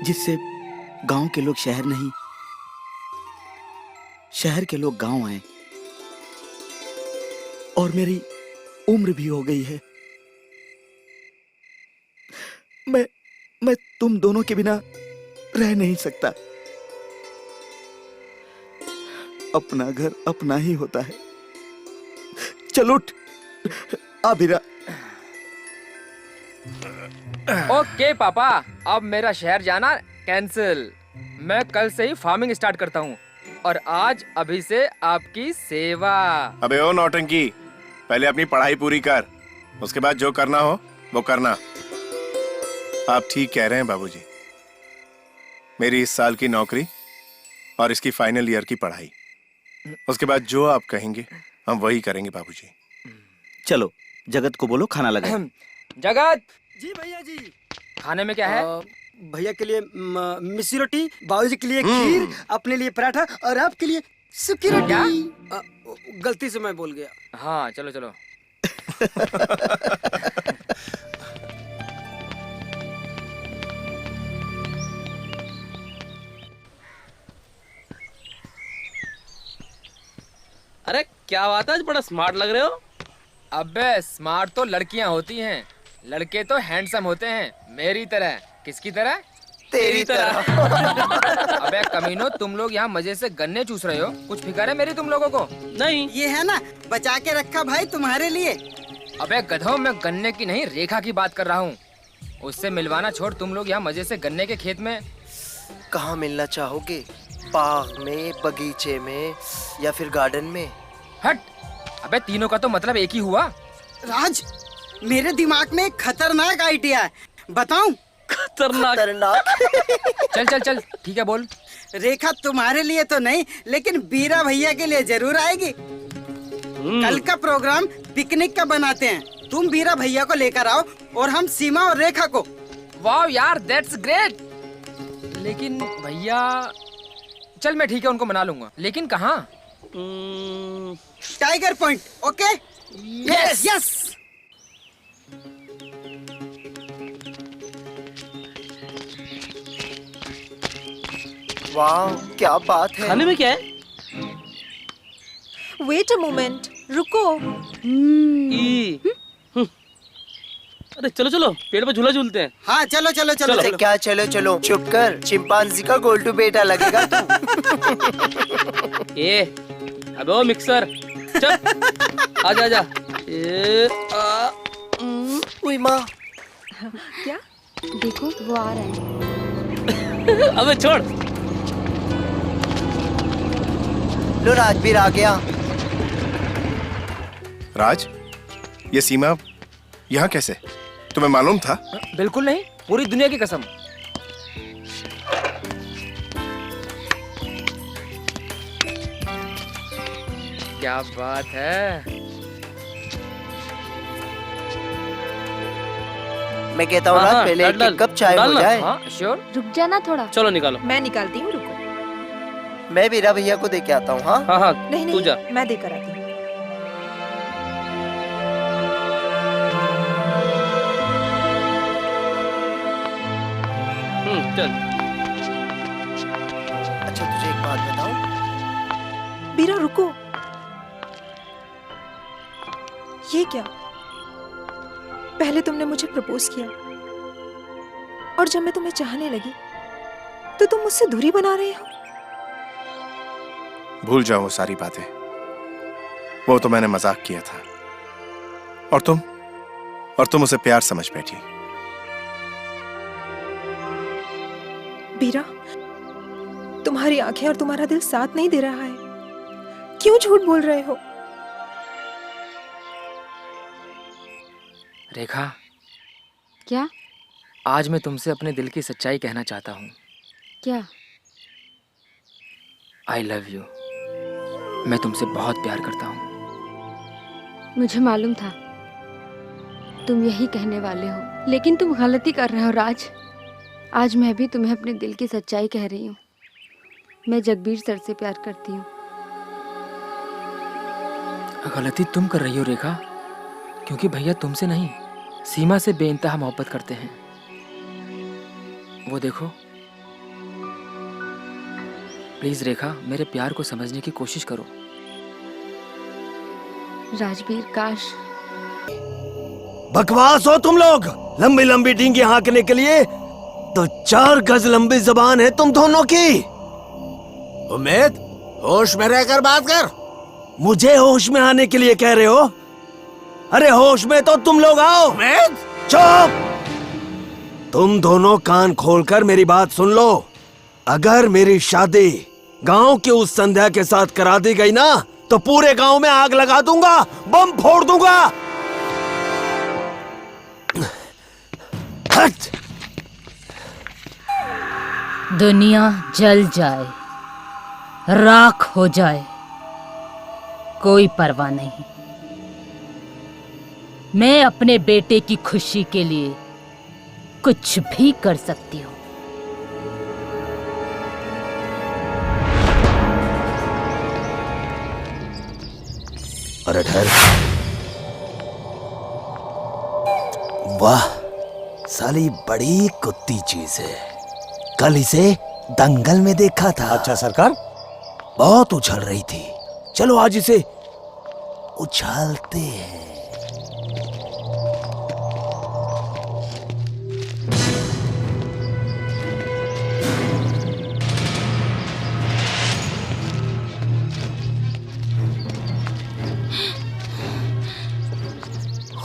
जिससे गांव के लोग शहर नहीं, शहर के लोग गांव आए। और मेरी उम्र भी हो गई है, मैं तुम दोनों के बिना रह नहीं सकता। अपना घर अपना ही होता है। चल उठ, आ बीरा। ओके पापा, अब मेरा शहर जाना कैंसिल। मैं कल से ही फार्मिंग स्टार्ट करता हूँ और आज अभी से आपकी सेवा। अबे ओ नौटंकी, पहले अपनी पढ़ाई पूरी कर, उसके बाद जो करना हो वो करना। आप ठीक कह रहे हैं बाबूजी, मेरी इस साल की नौकरी और इसकी फाइनल ईयर की पढ़ाई, उसके बाद जो आप कहेंगे हम वही करेंगे बाबूजी। चलो जगत को बोलो खाना लगा। जगत जी भैया जी। खाने में क्या है? भैया के लिए मिस्सी रोटी, बाबूजी के लिए खीर, अपने लिए पराठा और आपके लिए सूखी रोटी। गलती से मैं बोल गया। हाँ चलो चलो। अरे क्या बात है, आज बड़ा स्मार्ट लग रहे हो। अबे स्मार्ट तो लड़कियां होती हैं, लड़के तो हैंडसम होते हैं, मेरी तरह। किसकी तरह? तेरी तरह। अबे कमीनो, तुम लोग यहाँ मजे से गन्ने चूस रहे हो, कुछ फिक्र है मेरी तुम लोगों को? नहीं। ये है ना, बचा के रखा भाई तुम्हारे लिए। अबे गधों, मैं गन्ने की नहीं रेखा की बात कर रहा हूँ। उससे मिलवाना छोड़, तुम लोग यहाँ मजे से गन्ने के खेत में। कहाँ मिलना चाहोगे? बाग में, बगीचे में या फिर गार्डन में? हट! अबे तीनों का तो मतलब एक ही हुआ। राज, मेरे दिमाग में एक खतरनाक आइडिया है, बताऊं? खतरनाक? चल चल चल, ठीक है बोल। रेखा तुम्हारे लिए तो नहीं, लेकिन बीरा भैया के लिए जरूर आएगी। कल का प्रोग्राम पिकनिक का बनाते हैं, तुम बीरा भैया को लेकर आओ और हम सीमा और रेखा को। वाह यार, दैट्स ग्रेट। लेकिन भैया, चल मैं ठीक है उनको मना लूंगा, लेकिन कहाँ? Tiger point, okay? Yes yes. वाह क्या बात है। खाने में क्या है? वेट अ मोमेंट, रुको। अरे चलो चलो, पेड़ पे झूला झूलते हैं। हाँ चलो चलो चलो, चलो। क्या चलो चलो, चुप कर, चिंपांजी का गोल्टू बेटा लगेगा तू। ए, अबे ओ मिक्सर, चल आजा आजा। उई माँ। क्या? देखो वो आ रहा है। अबे छोड़। लो राजवीर आ गया। राज, ये सीमा यहाँ कैसे? तुम्हें मालूम था? बिल्कुल नहीं, पूरी दुनिया की कसम। क्या बात है। मैं कहता हूँ रात पहले एक कप चाय हो जाए। श्योर। रुक जाना थोड़ा। चलो निकालो। मैं निकालती हूँ, रुको। मैं वीरा भैया को दे के आता हूँ। हाँ हाँ हाँ नहीं तू जा। नहीं, मैं देकर आती हूँ। चल। अच्छा तुझे एक बात बताऊं? बीरा रुको, ये क्या? पहले तुमने मुझे प्रपोज किया और जब मैं तुम्हें चाहने लगी तो तुम मुझसे दूरी बना रहे हो। भूल जाओ वो सारी बातें, वो तो मैंने मजाक किया था। और तुम उसे प्यार समझ बैठी। बीरा, तुम्हारी आंखें और तुम्हारा दिल साथ नहीं दे रहा है। क्यों झूठ बोल रहे हो? रेखा, क्या? आज मैं तुमसे अपने दिल की सच्चाई कहना चाहता हूँ। क्या? I love you. मैं तुमसे बहुत प्यार करता हूँ। मुझे मालूम था तुम यही कहने वाले हो, लेकिन तुम गलती कर रहे हो राज। आज मैं भी तुम्हें अपने दिल की सच्चाई कह रही हूँ। मैं जगबीर सर से प्यार करती हूँ। गलती तुम कर रही हो रेखा, क्योंकि भैया तुमसे नहीं, सीमा से बेइंतहा मोहब्बत करते हैं। वो देखो। प्लीज रेखा, मेरे प्यार को समझने की कोशिश करो। राजबीर, काश। बकवास हो तुम लोग। लंबी लंबी डींगी हाँकने के लिए तो 4 गज लंबी जबान है तुम दोनों की। उम्मीद, होश में रहकर बात कर। मुझे होश में आने के लिए कह रहे हो? अरे होश में तो तुम लोग आओ। उम्मीद, चुप। तुम दोनों कान खोलकर मेरी बात सुन लो। अगर मेरी शादी गांव की उस संध्या के साथ करा दी गई ना, तो पूरे गांव में आग लगा दूंगा, बम फोड़ दूंगा। हट। दुनिया जल जाए, राख हो जाए, कोई परवाह नहीं। मैं अपने बेटे की खुशी के लिए कुछ भी कर सकती हूँ। अरे ठहर। वाह, साली बड़ी कुत्ती चीज है। कल इसे दंगल में देखा था। अच्छा सरकार, बहुत उछल रही थी। चलो आज इसे उछालते हैं।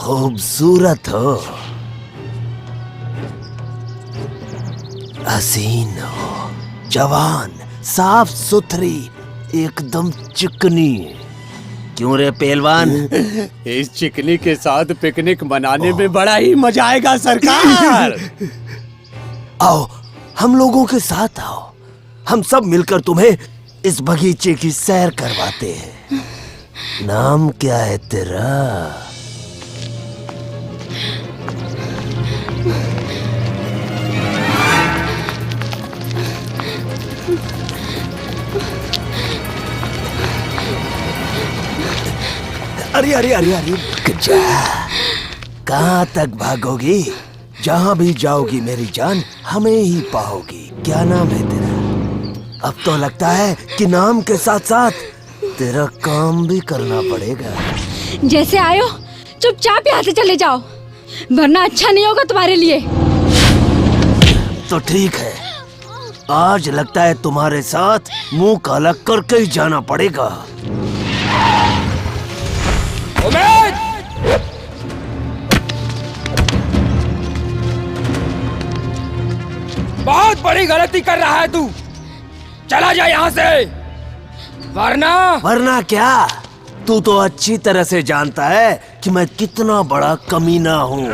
खूबसूरत हो, हसीन हो, जवान, साफ सुथरी, एकदम चिकनी। क्यों रे पहलवान? इस चिकनी के साथ पिकनिक मनाने में बड़ा ही मजा आएगा सरकार। आओ, हम लोगों के साथ आओ। हम सब मिलकर तुम्हें इस बगीचे की सैर करवाते हैं। नाम क्या है तेरा? अरे अरे अरे अरे, कहाँ तक भागोगी? जहाँ भी जाओगी मेरी जान, हमें ही पाओगी। क्या नाम है तेरा? अब तो लगता है कि नाम के साथ साथ तेरा काम भी करना पड़ेगा। जैसे आयो चुपचाप यहाँ से चले जाओ, वरना अच्छा नहीं होगा तुम्हारे लिए। तो ठीक है, आज लगता है तुम्हारे साथ मुंह काला करके ही जाना पड़ेगा। बहुत बड़ी गलती कर रहा है तू। चला जा यहाँ से, वरना क्या? तू तो अच्छी तरह से जानता है कि मैं कितना बड़ा कमीना हूँ।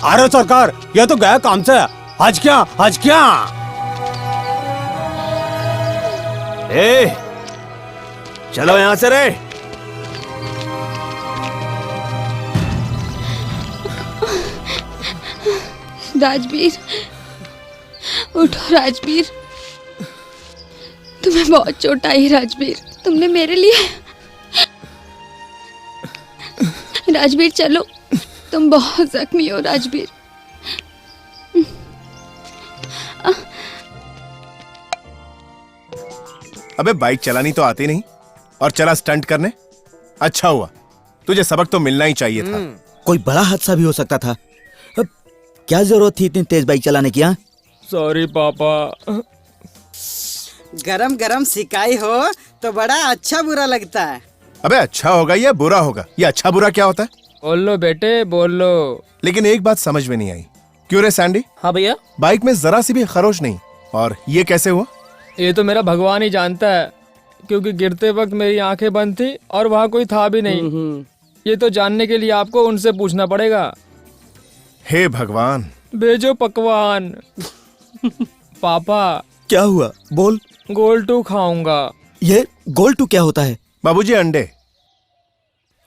अरे सरकार, ये तो गया काम से। आज क्या ए, चलो यहाँ से रे। राजवीर, उठो राजवीर। तुम्हें बहुत चोट आई राजवीर। तुमने मेरे लिए। राजवीर चलो, तुम बहुत जख्मी हो राजवीर। अबे बाइक चलानी तो आती नहीं और चला स्टंट करने। अच्छा हुआ, तुझे सबक तो मिलना ही चाहिए था। कोई बड़ा हादसा भी हो सकता था। अब क्या जरूरत थी इतनी तेज बाइक चलाने की? सॉरी पापा। गरम गरम सिकाई हो तो बड़ा अच्छा बुरा लगता है। अबे अच्छा होगा या बुरा होगा? ये अच्छा बुरा क्या होता है? बोल लो बेटे, बोल लो। लेकिन एक बात समझ में नहीं आई। क्यों रे सैंडी? हाँ भैया। बाइक में जरा सी भी खरोच नहीं, और ये कैसे हुआ? ये तो मेरा भगवान ही जानता है, क्योंकि गिरते वक्त मेरी आंखें बंद थी और वहाँ कोई था भी नहीं। ये तो जानने के लिए आपको उनसे पूछना पड़ेगा। हे भगवान, भेजो पकवान। पापा क्या हुआ? बोल। गोल2 खाऊंगा। ये गोल2 क्या होता है? बाबूजी अंडे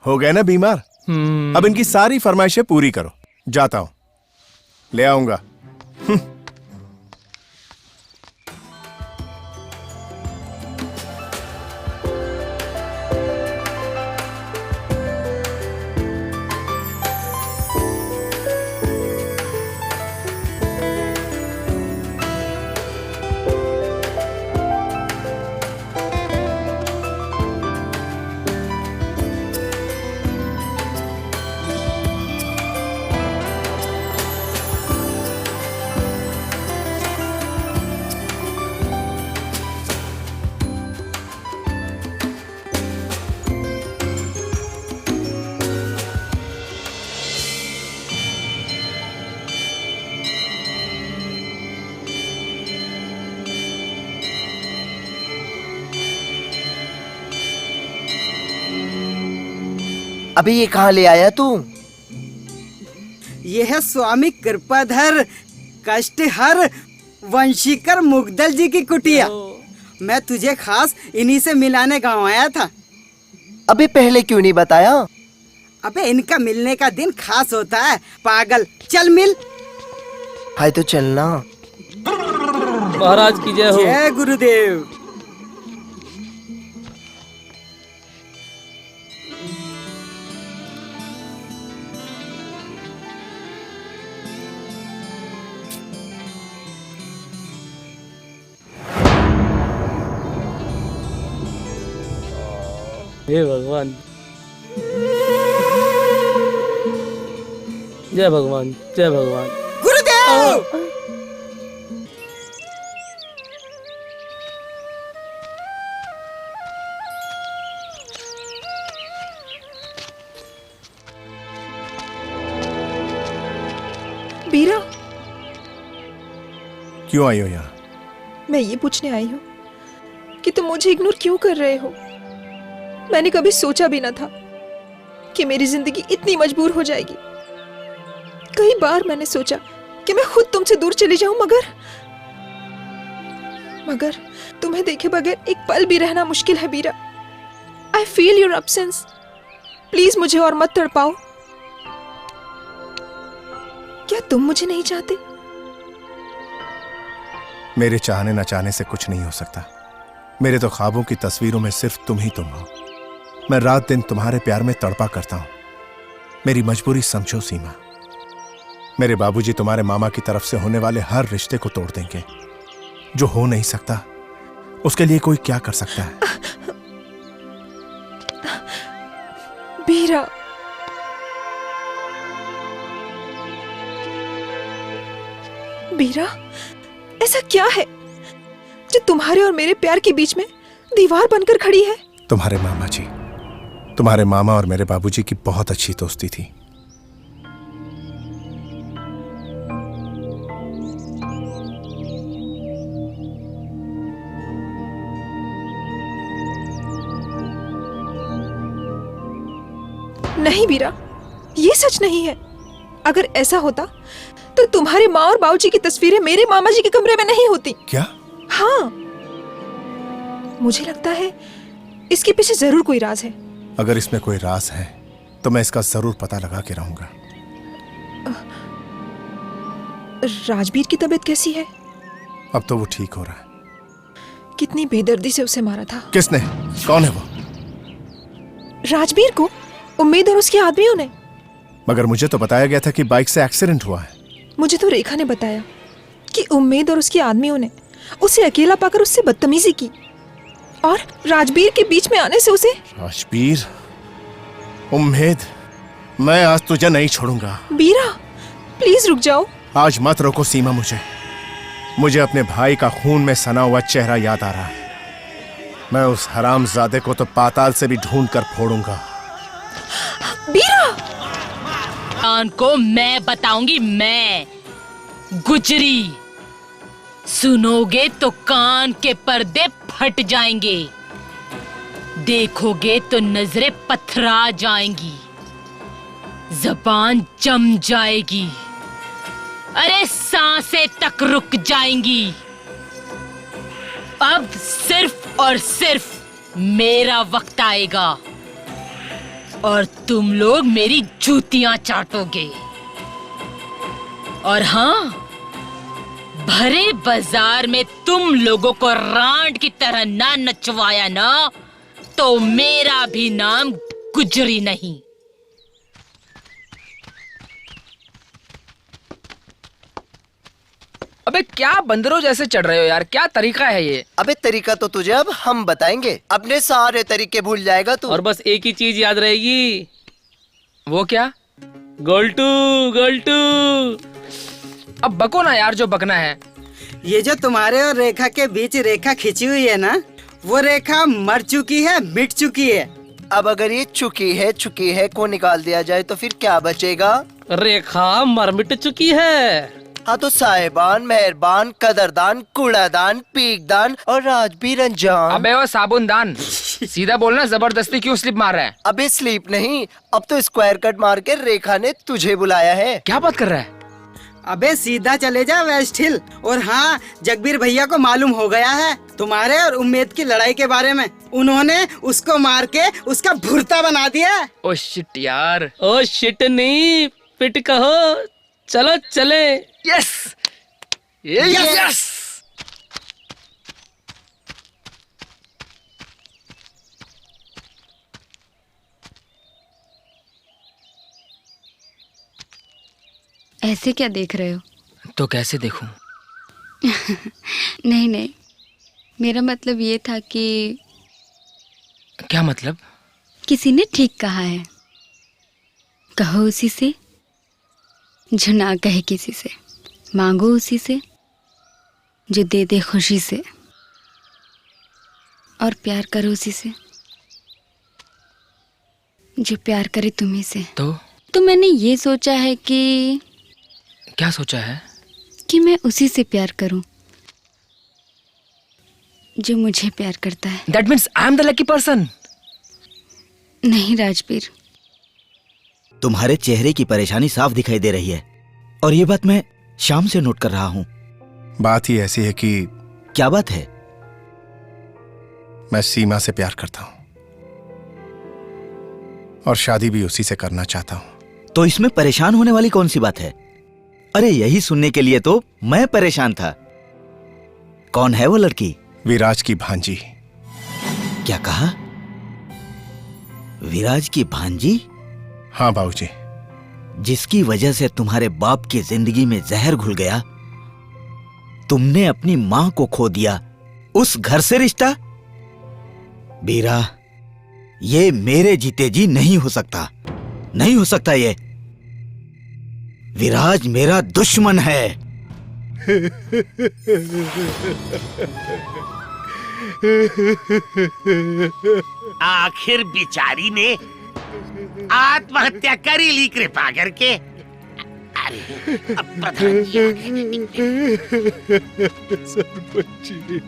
हो गए ना बीमार। अब इनकी सारी फरमाइशें पूरी करो। जाता हूं, ले आऊंगा। अभी ये कहाँ ले आया तू? ये है स्वामी कृपाधर कष्टहर वंशीकर मुग्दल जी की कुटिया। मैं तुझे खास इन्हीं से मिलाने गाँव आया था। अबे पहले क्यों नहीं बताया? अबे इनका मिलने का दिन खास होता है पागल। चल मिल। हाय तो चलना। महाराज की जय हो। जय गुरुदेव। हे भगवान, जय भगवान, जय भगवान। गुरुदेव। बीरा, क्यों आई हो यहाँ? मैं ये पूछने आई हूँ कि तुम मुझे इग्नोर क्यों कर रहे हो। मैंने कभी सोचा भी न था कि मेरी जिंदगी इतनी मजबूर हो जाएगी। कई बार मैंने सोचा कि मैं खुद तुमसे दूर चली जाऊं, मगर तुम्हें देखे बगैर एक पल भी रहना मुश्किल है बीरा। I feel your absence. Please मुझे और मत तड़पाओ। क्या तुम मुझे नहीं चाहते? मेरे चाहने न चाहने से कुछ नहीं हो सकता। मेरे तो ख्वाबों की तस्वीरों में सिर्फ तुम ही तुम हो। मैं रात दिन तुम्हारे प्यार में तड़पा करता हूं। मेरी मजबूरी समझो सीमा। मेरे बाबूजी तुम्हारे मामा की तरफ से होने वाले हर रिश्ते को तोड़ देंगे। जो हो नहीं सकता उसके लिए कोई क्या कर सकता है? बीरा, बीरा, ऐसा क्या है जो तुम्हारे और मेरे प्यार के बीच में दीवार बनकर खड़ी है? तुम्हारे मामा जी, तुम्हारे मामा और मेरे बाबूजी की बहुत अच्छी दोस्ती थी। नहीं बीरा, ये सच नहीं है। अगर ऐसा होता तो तुम्हारे माँ और बाबूजी की तस्वीरें मेरे मामा जी के कमरे में नहीं होती। क्या? हाँ, मुझे लगता है इसके पीछे जरूर कोई राज है। अगर इसमें कोई राज है तो मैं इसका जरूर पता लगा के रहूंगा। राजबीर की तबीयत कैसी है? अब तो वो ठीक हो रहा है। कितनी बेदर्दी से उसे मारा था। किसने? कौन है वो? राजबीर को उम्मीद और उसके आदमियों ने। मगर मुझे तो बताया गया था कि बाइक से एक्सीडेंट हुआ है। मुझे तो रेखा ने बताया कि उम्मीद और उसके आदमियों ने उसे अकेला पाकर उससे बदतमीजी की और राजबीर के बीच में आने से उसे। राजबीर, उम्मीद, मैं आज तुझे नहीं छोड़ूंगा। बीरा, प्लीज रुक जाओ। आज मत रोको सीमा। मुझे अपने भाई का खून में सना हुआ चेहरा याद आ रहा है। मैं उस हरामजादे को तो पाताल से भी ढूंढ कर फोड़ूंगा। बीरा! कान को मैं बताऊंगी, मैं गुजरी। सुनोगे तो कान के पर्दे फट जाएंगे, देखोगे तो नजरें पथरा जाएंगी, जबान जम जाएगी, अरे सांसें तक रुक जाएंगी। अब सिर्फ और सिर्फ मेरा वक्त आएगा और तुम लोग मेरी जूतियां चाटोगे। और हाँ, भरे बाजार में तुम लोगों को रांड की तरह ना नचवाया ना तो मेरा भी नाम गुजरी नहीं। अबे क्या बंदरों जैसे चढ़ रहे हो यार, क्या तरीका है ये? अबे तरीका तो तुझे अब हम बताएंगे। अपने सारे तरीके भूल जाएगा तू। और बस एक ही चीज याद रहेगी। वो क्या? गोल्टू, गोल्टू। अब बको ना यार जो बकना है। ये जो तुम्हारे और रेखा के बीच रेखा खिंची हुई है ना, वो रेखा मर चुकी है, मिट चुकी है। अब अगर ये चुकी है को निकाल दिया जाए तो फिर क्या बचेगा? रेखा मर मिट चुकी है। हाँ तो साहिबान, मेहरबान, कदरदान, कूड़ादान, पीकदान और राजबीर अंजाम। अबे वो साबुनदान, सीधा बोलना, जबरदस्ती क्यों स्लिप मार रहा है? अबे स्लीप नहीं, अब तो स्क्वायर कट मार के रेखा ने तुझे बुलाया है। क्या बात कर रहा है? अबे सीधा चले जा वेस्ट हिल। और हाँ, जगबीर भैया को मालूम हो गया है तुम्हारे और उम्मीद की लड़ाई के बारे में। उन्होंने उसको मार के उसका भुर्ता बना दिया। ओ शिट यार। ओ शिट नहीं, पिट कहो। चलो चले। Yes, yes. ऐसे क्या देख रहे हो? तो कैसे देखूं? नहीं नहीं, मेरा मतलब ये था कि। क्या मतलब? किसी ने ठीक कहा है, कहो उसी से जो ना कहे किसी से, मांगो उसी से जो दे दे खुशी से, और प्यार करो उसी से जो प्यार करे तुम्ही से। तो मैंने ये सोचा है कि। क्या सोचा है? कि मैं उसी से प्यार करूं जो मुझे प्यार करता है। That means I am the lucky person. नहीं राजबीर, तुम्हारे चेहरे की परेशानी साफ दिखाई दे रही है, और ये बात मैं शाम से नोट कर रहा हूं। बात ही ऐसी है कि। क्या बात है? मैं सीमा से प्यार करता हूं और शादी भी उसी से करना चाहता हूं। तो इसमें परेशान होने वाली कौन सी बात है? अरे यही सुनने के लिए तो मैं परेशान था। कौन है वो लड़की? विराज की भांजी क्या कहा? विराज की भांजी? हाँ बाबूजी। जिसकी वजह से तुम्हारे बाप की जिंदगी में जहर घुल गया, तुमने अपनी मां को खो दिया, उस घर से रिश्ता? बीरा, ये मेरे जीते जी नहीं हो सकता, नहीं हो सकता ये। विराज मेरा दुश्मन है। आखिर बेचारी ने आत्महत्या कर ही ली कृपा करके। अरे अब प्रधान जी आ गए। सरपंच जी,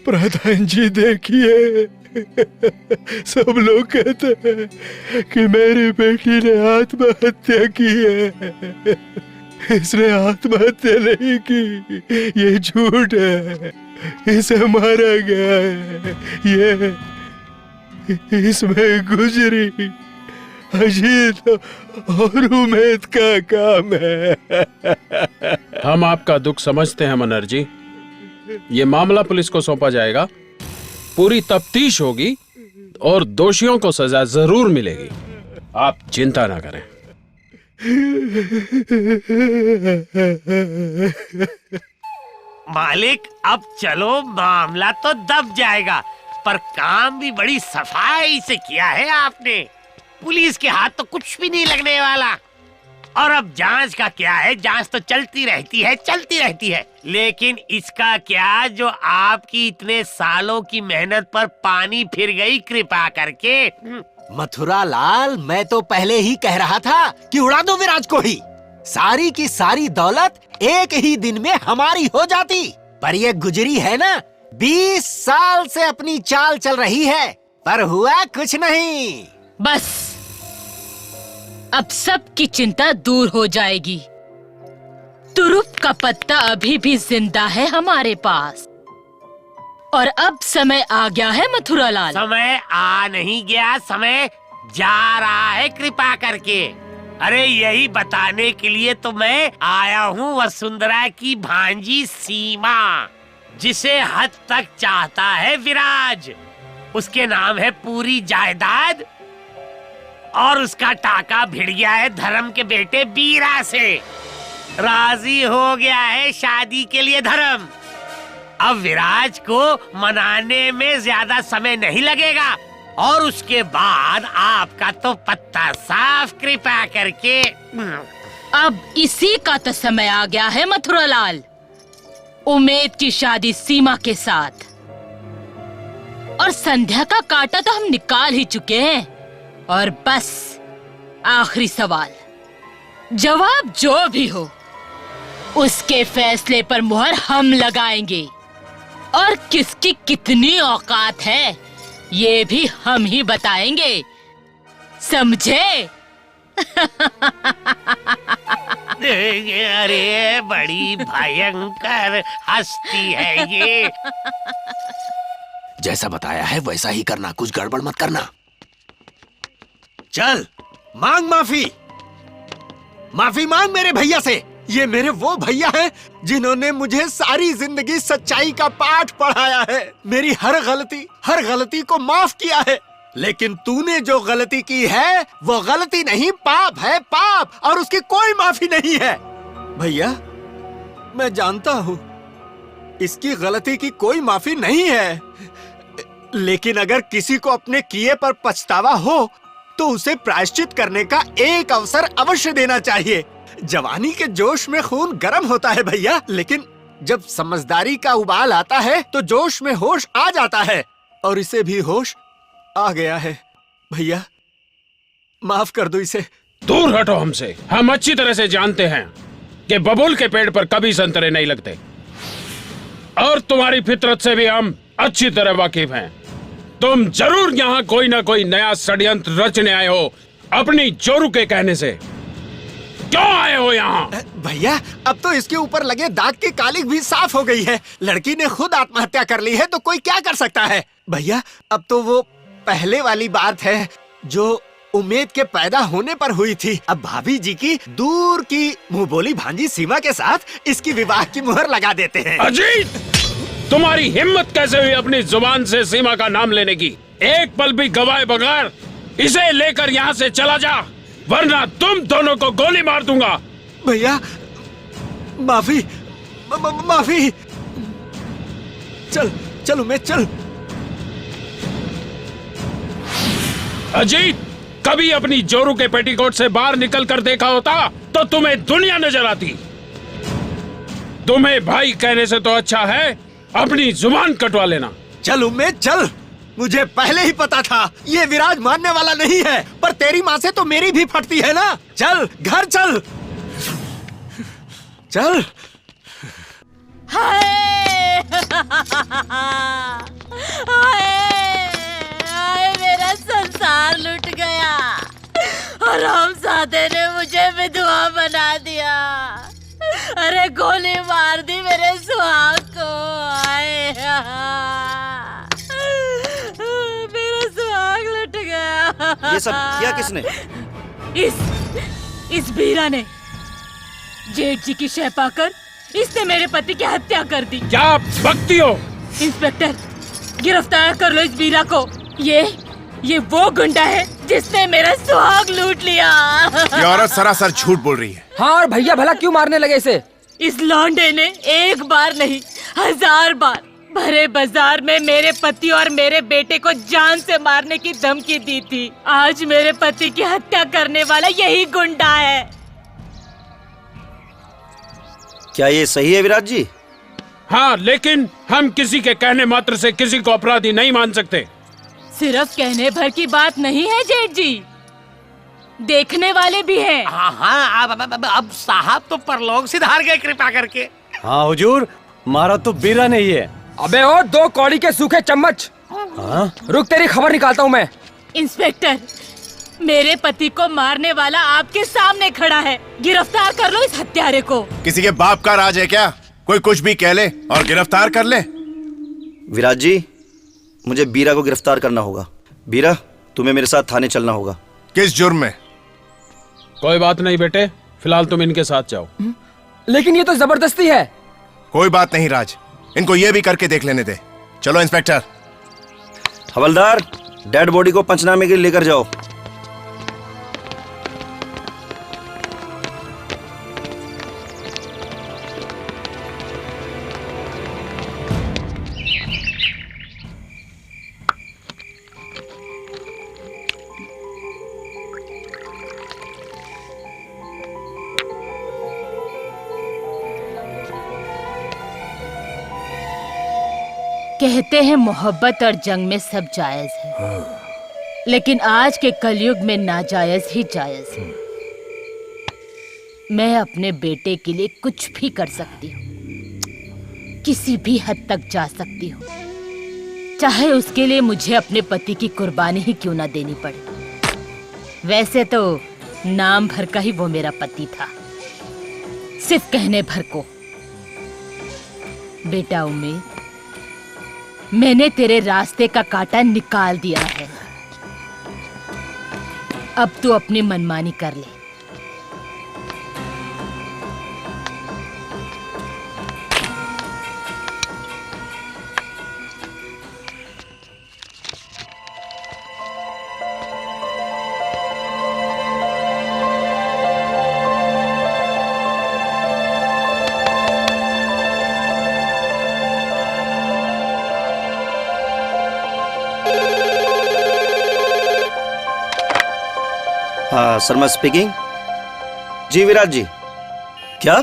प्रधान जी देखिए, सब लोग कहते हैं कि मेरी बेटी ने आत्महत्या की है। इसने आत्महत्या नहीं की, ये झूठ है, इसे मारा गया है। ये इसमें गुजरी, अजीत और उमेद का काम है। हम आपका दुख समझते हैं मनर जी। ये मामला पुलिस को सौंपा जाएगा, पूरी तफ्तीश होगी और दोषियों को सजा जरूर मिलेगी। आप चिंता ना करें। मालिक, अब चलो, मामला तो दब जाएगा, पर काम भी बड़ी सफाई से किया है आपने। पुलिस के हाथ तो कुछ भी नहीं लगने वाला। और अब जांच का क्या है, जांच तो चलती रहती है, लेकिन इसका क्या जो आपकी इतने सालों की मेहनत पर पानी फिर गई कृपा करके। मथुरा लाल, मैं तो पहले ही कह रहा था कि उड़ा दो विराज को ही। सारी की सारी दौलत एक ही दिन में हमारी हो जाती, पर ये गुजरी है ना, 20 साल से अपनी चाल चल रही है, पर हुआ कुछ नहीं। बस अब सबकी चिंता दूर हो जाएगी। तुरुप का पत्ता अभी भी जिंदा है हमारे पास, और अब समय आ गया है मथुरा लाल। समय आ नहीं गया, समय जा रहा है कृपा करके। अरे यही बताने के लिए तो मैं आया हूँ वसुंधरा की भांजी सीमा, जिसे हद तक चाहता है विराज। उसके नाम है पूरी जायदाद, और उसका टाका भिड़ गया है धर्म के बेटे बीरा से। राजी हो गया है शादी के लिए धर्म। अब विराज को मनाने में ज्यादा समय नहीं लगेगा, और उसके बाद आपका तो पत्ता साफ कृपा करके। अब इसी का तो समय आ गया है मथुरा लाल। उमेद की शादी सीमा के साथ, और संध्या का कांटा तो हम निकाल ही चुके हैं। और बस आखिरी सवाल, जवाब जो भी हो उसके फैसले पर मुहर हम लगाएंगे, और किसकी कितनी औकात है ये भी हम ही बताएंगे, समझे? अरे बड़ी भयंकर हस्ती है ये। जैसा बताया है वैसा ही करना, कुछ गड़बड़ मत करना। चल मांग माफी, माफी मांग मेरे भैया से। ये मेरे वो भैया हैं जिन्होंने मुझे सारी जिंदगी सच्चाई का पाठ पढ़ाया है। मेरी हर गलती को माफ किया है। लेकिन तूने जो गलती की है वो गलती नहीं, पाप है, पाप, और उसकी कोई माफी नहीं है। भैया, मैं जानता हूँ इसकी गलती की कोई माफी नहीं है, लेकिन अगर किसी को अपने किए पर पछतावा हो तो उसे प्रायश्चित करने का एक अवसर अवश्य देना चाहिए। जवानी के जोश में खून गर्म होता है भैया, लेकिन जब समझदारी का उबाल आता है तो जोश में होश आ जाता है, और इसे भी होश आ गया है। भैया माफ कर दो इसे। दूर हटो हमसे। हम अच्छी तरह से जानते हैं कि बबूल के पेड़ पर कभी संतरे नहीं लगते, और तुम्हारी फितरत से भी हम अच्छी तरह वाकिफ हैं। तुम जरूर यहाँ कोई ना कोई नया षड्यंत्र रचने आए हो अपनी जोरू के कहने से। क्यों आए हो यहाँ? भैया, अब तो इसके ऊपर लगे दाग की कालिक भी साफ हो गई है। लड़की ने खुद आत्महत्या कर ली है तो कोई क्या कर सकता है। भैया, अब तो वो पहले वाली बात है जो उमेद के पैदा होने पर हुई थी। अब भाभी जी की दूर की मुंह बोली भांजी सीमा के साथ इसकी विवाह की मुहर लगा देते हैं। अजीत! तुम्हारी हिम्मत कैसे हुई अपनी जुबान से सीमा का नाम लेने की? एक पल भी गवाए बगैर इसे लेकर यहाँ से चला जा, वरना तुम दोनों को गोली मार दूंगा। भैया माफी माफी। चल चल उमेश चल। अजीत, कभी अपनी जोरू के पेटीकोट से बाहर निकल कर देखा होता तो तुम्हें दुनिया नजर आती। तुम्हें भाई कहने से तो अच्छा है अपनी जुबान कटवा लेना। चल उमेश चल। मुझे पहले ही पता था ये विराज मानने वाला नहीं है, पर तेरी माँ से तो मेरी भी फटती है ना। चल घर चल चल। हाय हाय मेरा संसार लुट गया और हमज़ादे ने मुझे विधवा बना दिया। अरे गोली मार दी मेरे सुहाग को। आए मेरा सुहाग लुट गया। ये सब किया किसने? इस बीरा ने। जेठ जी की शह पाकर इसने मेरे पति की हत्या कर दी। क्या बकती हो? इंस्पेक्टर, गिरफ्तार कर लो इस बीरा को। ये वो गुंडा है जिसने मेरा सुहाग लूट लिया। ये औरत सरासर झूठ बोल रही है। हाँ, और भैया भला क्यों मारने लगे इसे? इस लौंडे ने एक बार नहीं 1000 बार भरे बाजार में मेरे पति और मेरे बेटे को जान से मारने की धमकी दी थी। आज मेरे पति की हत्या करने वाला यही गुंडा है। क्या ये सही है विराट जी? हाँ, लेकिन हम किसी के कहने मात्र से किसी को अपराधी नहीं मान सकते। सिर्फ कहने भर की बात नहीं है जेठ जी, देखने वाले भी हैं। हाँ, अब साहब तो परलोक सिधार गए कृपा करके। हाँ हुजूर, मारा तो बीरा नहीं है। अबे ओ 2 कौड़ी के सूखे चम्मच। हाँ? रुक, तेरी खबर निकालता हूँ मैं। इंस्पेक्टर, मेरे पति को मारने वाला आपके सामने खड़ा है। गिरफ्तार कर लो इस हत्यारे को। किसी के बाप का राज है क्या? कोई कुछ भी कह ले और गिरफ्तार कर ले। विराट जी, मुझे बीरा को गिरफ्तार करना होगा। बीरा, तुम्हें मेरे साथ थाने चलना होगा। किस जुर्म में? कोई बात नहीं बेटे, फिलहाल तुम इनके साथ जाओ। लेकिन ये तो जबरदस्ती है। कोई बात नहीं राज, इनको ये भी करके देख लेने दे। चलो इंस्पेक्टर। हवलदार, डेड बॉडी को पंचनामे के लिए लेकर जाओ। कहते हैं मोहब्बत और जंग में सब जायज है, लेकिन आज के कलयुग में नाजायज ही जायज है। मैं अपने बेटे के लिए कुछ भी कर सकती हूँ, किसी भी हद तक जा सकती हूँ, चाहे उसके लिए मुझे अपने पति की कुर्बानी ही क्यों ना देनी पड़े। वैसे तो नाम भर का ही वो मेरा पति था, सिर्फ कहने भर को। बेटा उमेद, मैंने तेरे रास्ते का कांटा निकाल दिया है। अब तू अपनी मनमानी कर ले। हाँ शर्मा स्पीकिंग। जी विराट जी। क्या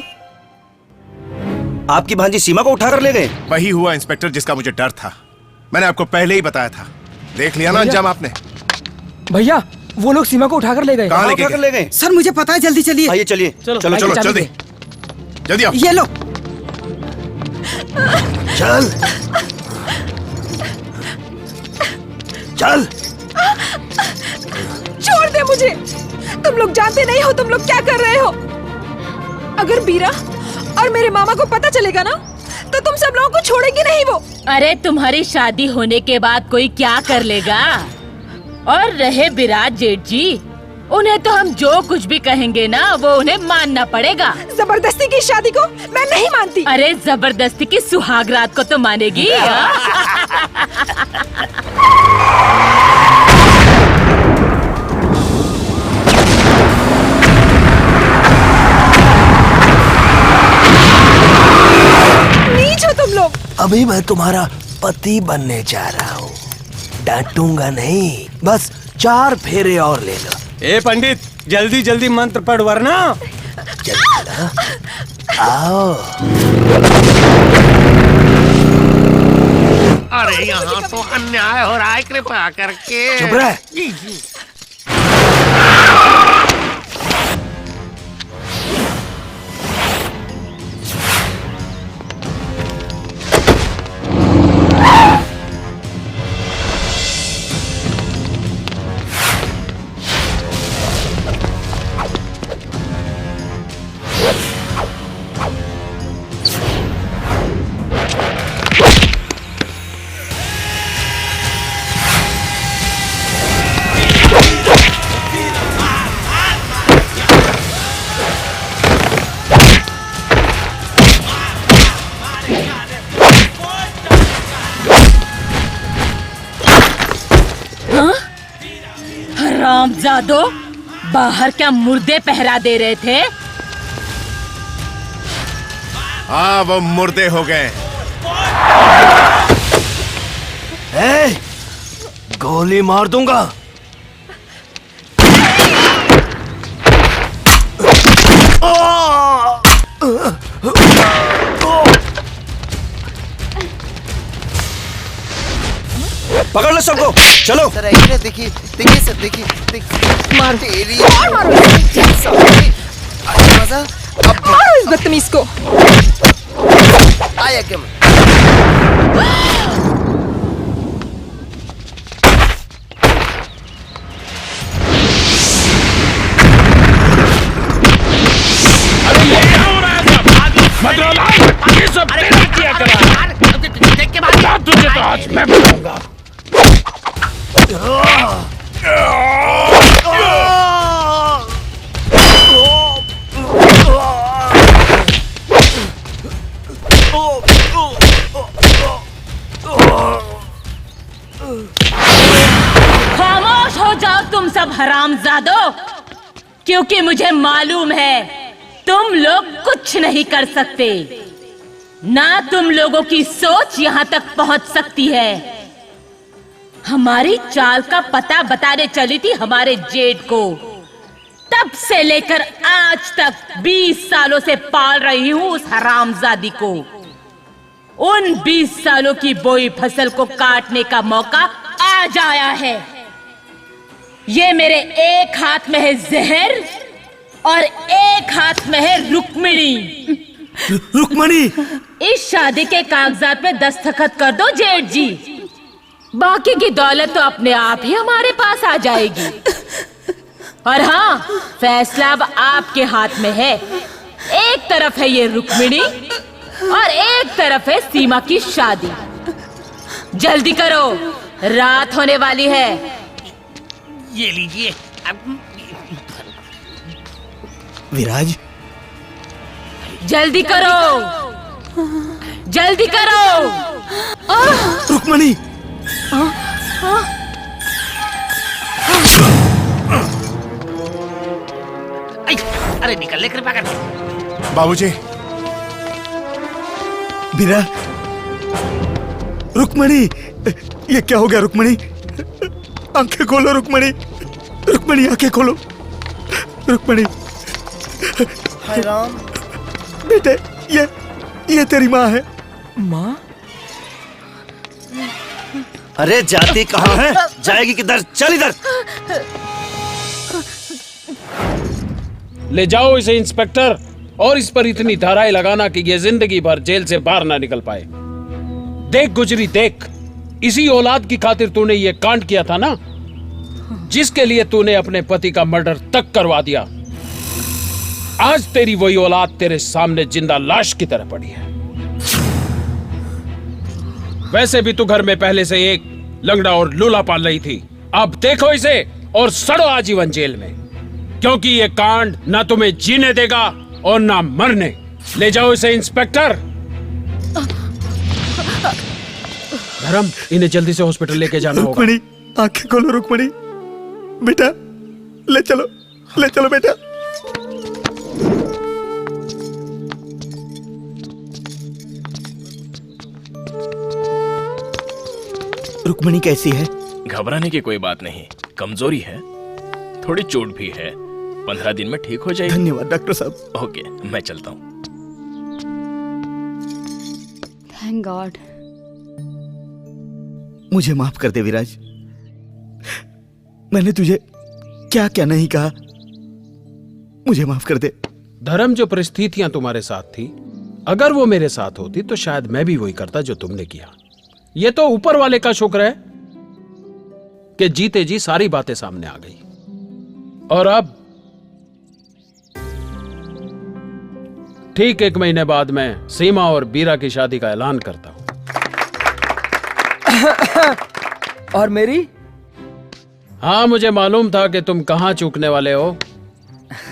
आपकी भांजी सीमा को उठाकर ले गए? वही हुआ इंस्पेक्टर जिसका मुझे डर था। मैंने आपको पहले ही बताया था। देख लिया ना अंजाम आपने। भैया, वो लोग सीमा को उठाकर ले गए। कहाँ लेकर ले गए? सर मुझे पता है, जल्दी चलिए। आइए चलिए। चलो चलो जल्दी जल्दी आओ। ये लो। चल चल। छोड़ दे मुझे। तुम लोग जानते नहीं हो तुम लोग क्या कर रहे हो। अगर बीरा और मेरे मामा को पता चलेगा ना, तो तुम सब लोगों को छोड़ेंगे नहीं वो। अरे तुम्हारी शादी होने के बाद कोई क्या कर लेगा। और रहे विराट जेठ जी, उन्हें तो हम जो कुछ भी कहेंगे ना वो उन्हें मानना पड़ेगा। जबरदस्ती की शादी को मैं नहीं मानती। अरे जबरदस्ती की सुहाग रात को तो मानेगी। नीच हो तुम लोग। अभी मैं तुम्हारा पति बनने जा रहा हूँ, डांटूंगा नहीं, बस 4 फेरे और ले लो। ए पंडित, जल्दी जल्दी मंत्र पढ़ वरना। आओ। अरे यहाँ तो अन्याय हो रहा है, कृपा करके चुप रह। हरामजादो, बाहर क्या मुर्दे पहरा दे रहे थे? हाँ, वो मुर्दे हो गए। गोली मार दूंगा। पकड़ लो सबको, चलो। सर आइए, देखिए देखिए सर, देखिए मार तेरी मारो मजा। अब मारो इस बदतमीज को। आया क्या? ये सब तेरा किया करा। तुझे तो आज मैं बताऊंगा। खामोश हो जाओ तुम सब हरामजादो, क्योंकि मुझे मालूम है तुम लोग कुछ नहीं कर सकते। ना तुम लोगों की सोच यहाँ तक पहुँच सकती है। हमारी चाल का पता बताने चली थी हमारे जेठ को। तब से लेकर आज तक 20 सालों से पाल रही हूँ उस हरामजादी को। उन 20 सालों की बोई फसल को काटने का मौका आज आया है। ये मेरे एक हाथ में है जहर और एक हाथ में है रुक्मिणी। रुक्मणी, इस शादी के कागजात पे दस्तखत कर दो जेठ जी। बाकी की दौलत तो अपने आप ही हमारे पास आ जाएगी। और हाँ, फैसला अब आपके हाथ में है। एक तरफ है ये रुक्मिणी और एक तरफ है सीमा की शादी। जल्दी करो, रात होने वाली है। ये लीजिए। विराज, जल्दी करो, जल्दी करो। रुक्मणी, अरे निकलने कृपा कर। बाबूजी, बीरा, रुक्मणी, ये क्या हो गया रुक्मणी? आंखें खोलो रुक्मणी, रुक्मणी आंखें खोलो। रुक्मणी, हाय राम। बेटे, ये तेरी माँ है। माँ? अरे जाती कहाँ है? जाएगी किधर? चल इधर। ले जाओ इसे इंस्पेक्टर, और इस पर इतनी धाराएं लगाना कि ये जिंदगी भर जेल से बाहर ना निकल पाए। देख गुजरी, देख, इसी औलाद की खातिर तूने ये कांड किया था ना, जिसके लिए तूने अपने पति का मर्डर तक करवा दिया। आज तेरी वही औलाद तेरे सामने जिंदा लाश की तरह पड़ी है। वैसे भी तू घर में पहले से एक लंगड़ा और लूला पाल रही थी। अब देखो इसे और सड़ो आजीवन जेल में। क्योंकि ये कांड ना तुम्हें जीने देगा और ना मरने। ले जाओ इसे इंस्पेक्टर। धर्म, इन्हें जल्दी से हॉस्पिटल लेके जाना होगा। रुक्मणी, आंखें खोलो रुक्मणी। बेटा, ले चलो बेटा। रुक्मणी कैसी है? घबराने की कोई बात नहीं, कमजोरी है, थोड़ी चोट भी है, 15 दिन में ठीक हो जाएगी। धन्यवाद डॉक्टर साहब। ओके, मैं चलता हूँ। Thank God. मुझे माफ कर दे विराज, मैंने तुझे क्या क्या नहीं कहा, मुझे माफ कर दे। धर्म, जो परिस्थितियां तुम्हारे साथ थी, अगर वो मेरे साथ होती तो शायद मैं भी वही करता जो तुमने किया। ये तो ऊपर वाले का शुक्र है कि जीते जी सारी बातें सामने आ गई। और अब ठीक 1 महीने बाद मैं सीमा और बीरा की शादी का ऐलान करता हूं। और मेरी? हाँ, मुझे मालूम था कि तुम कहां चूकने वाले हो,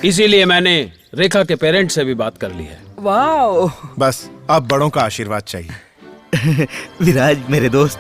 इसीलिए मैंने रेखा के पेरेंट्स से भी बात कर ली है। वाह! बस अब बड़ों का आशीर्वाद चाहिए। विराज मेरे दोस्त,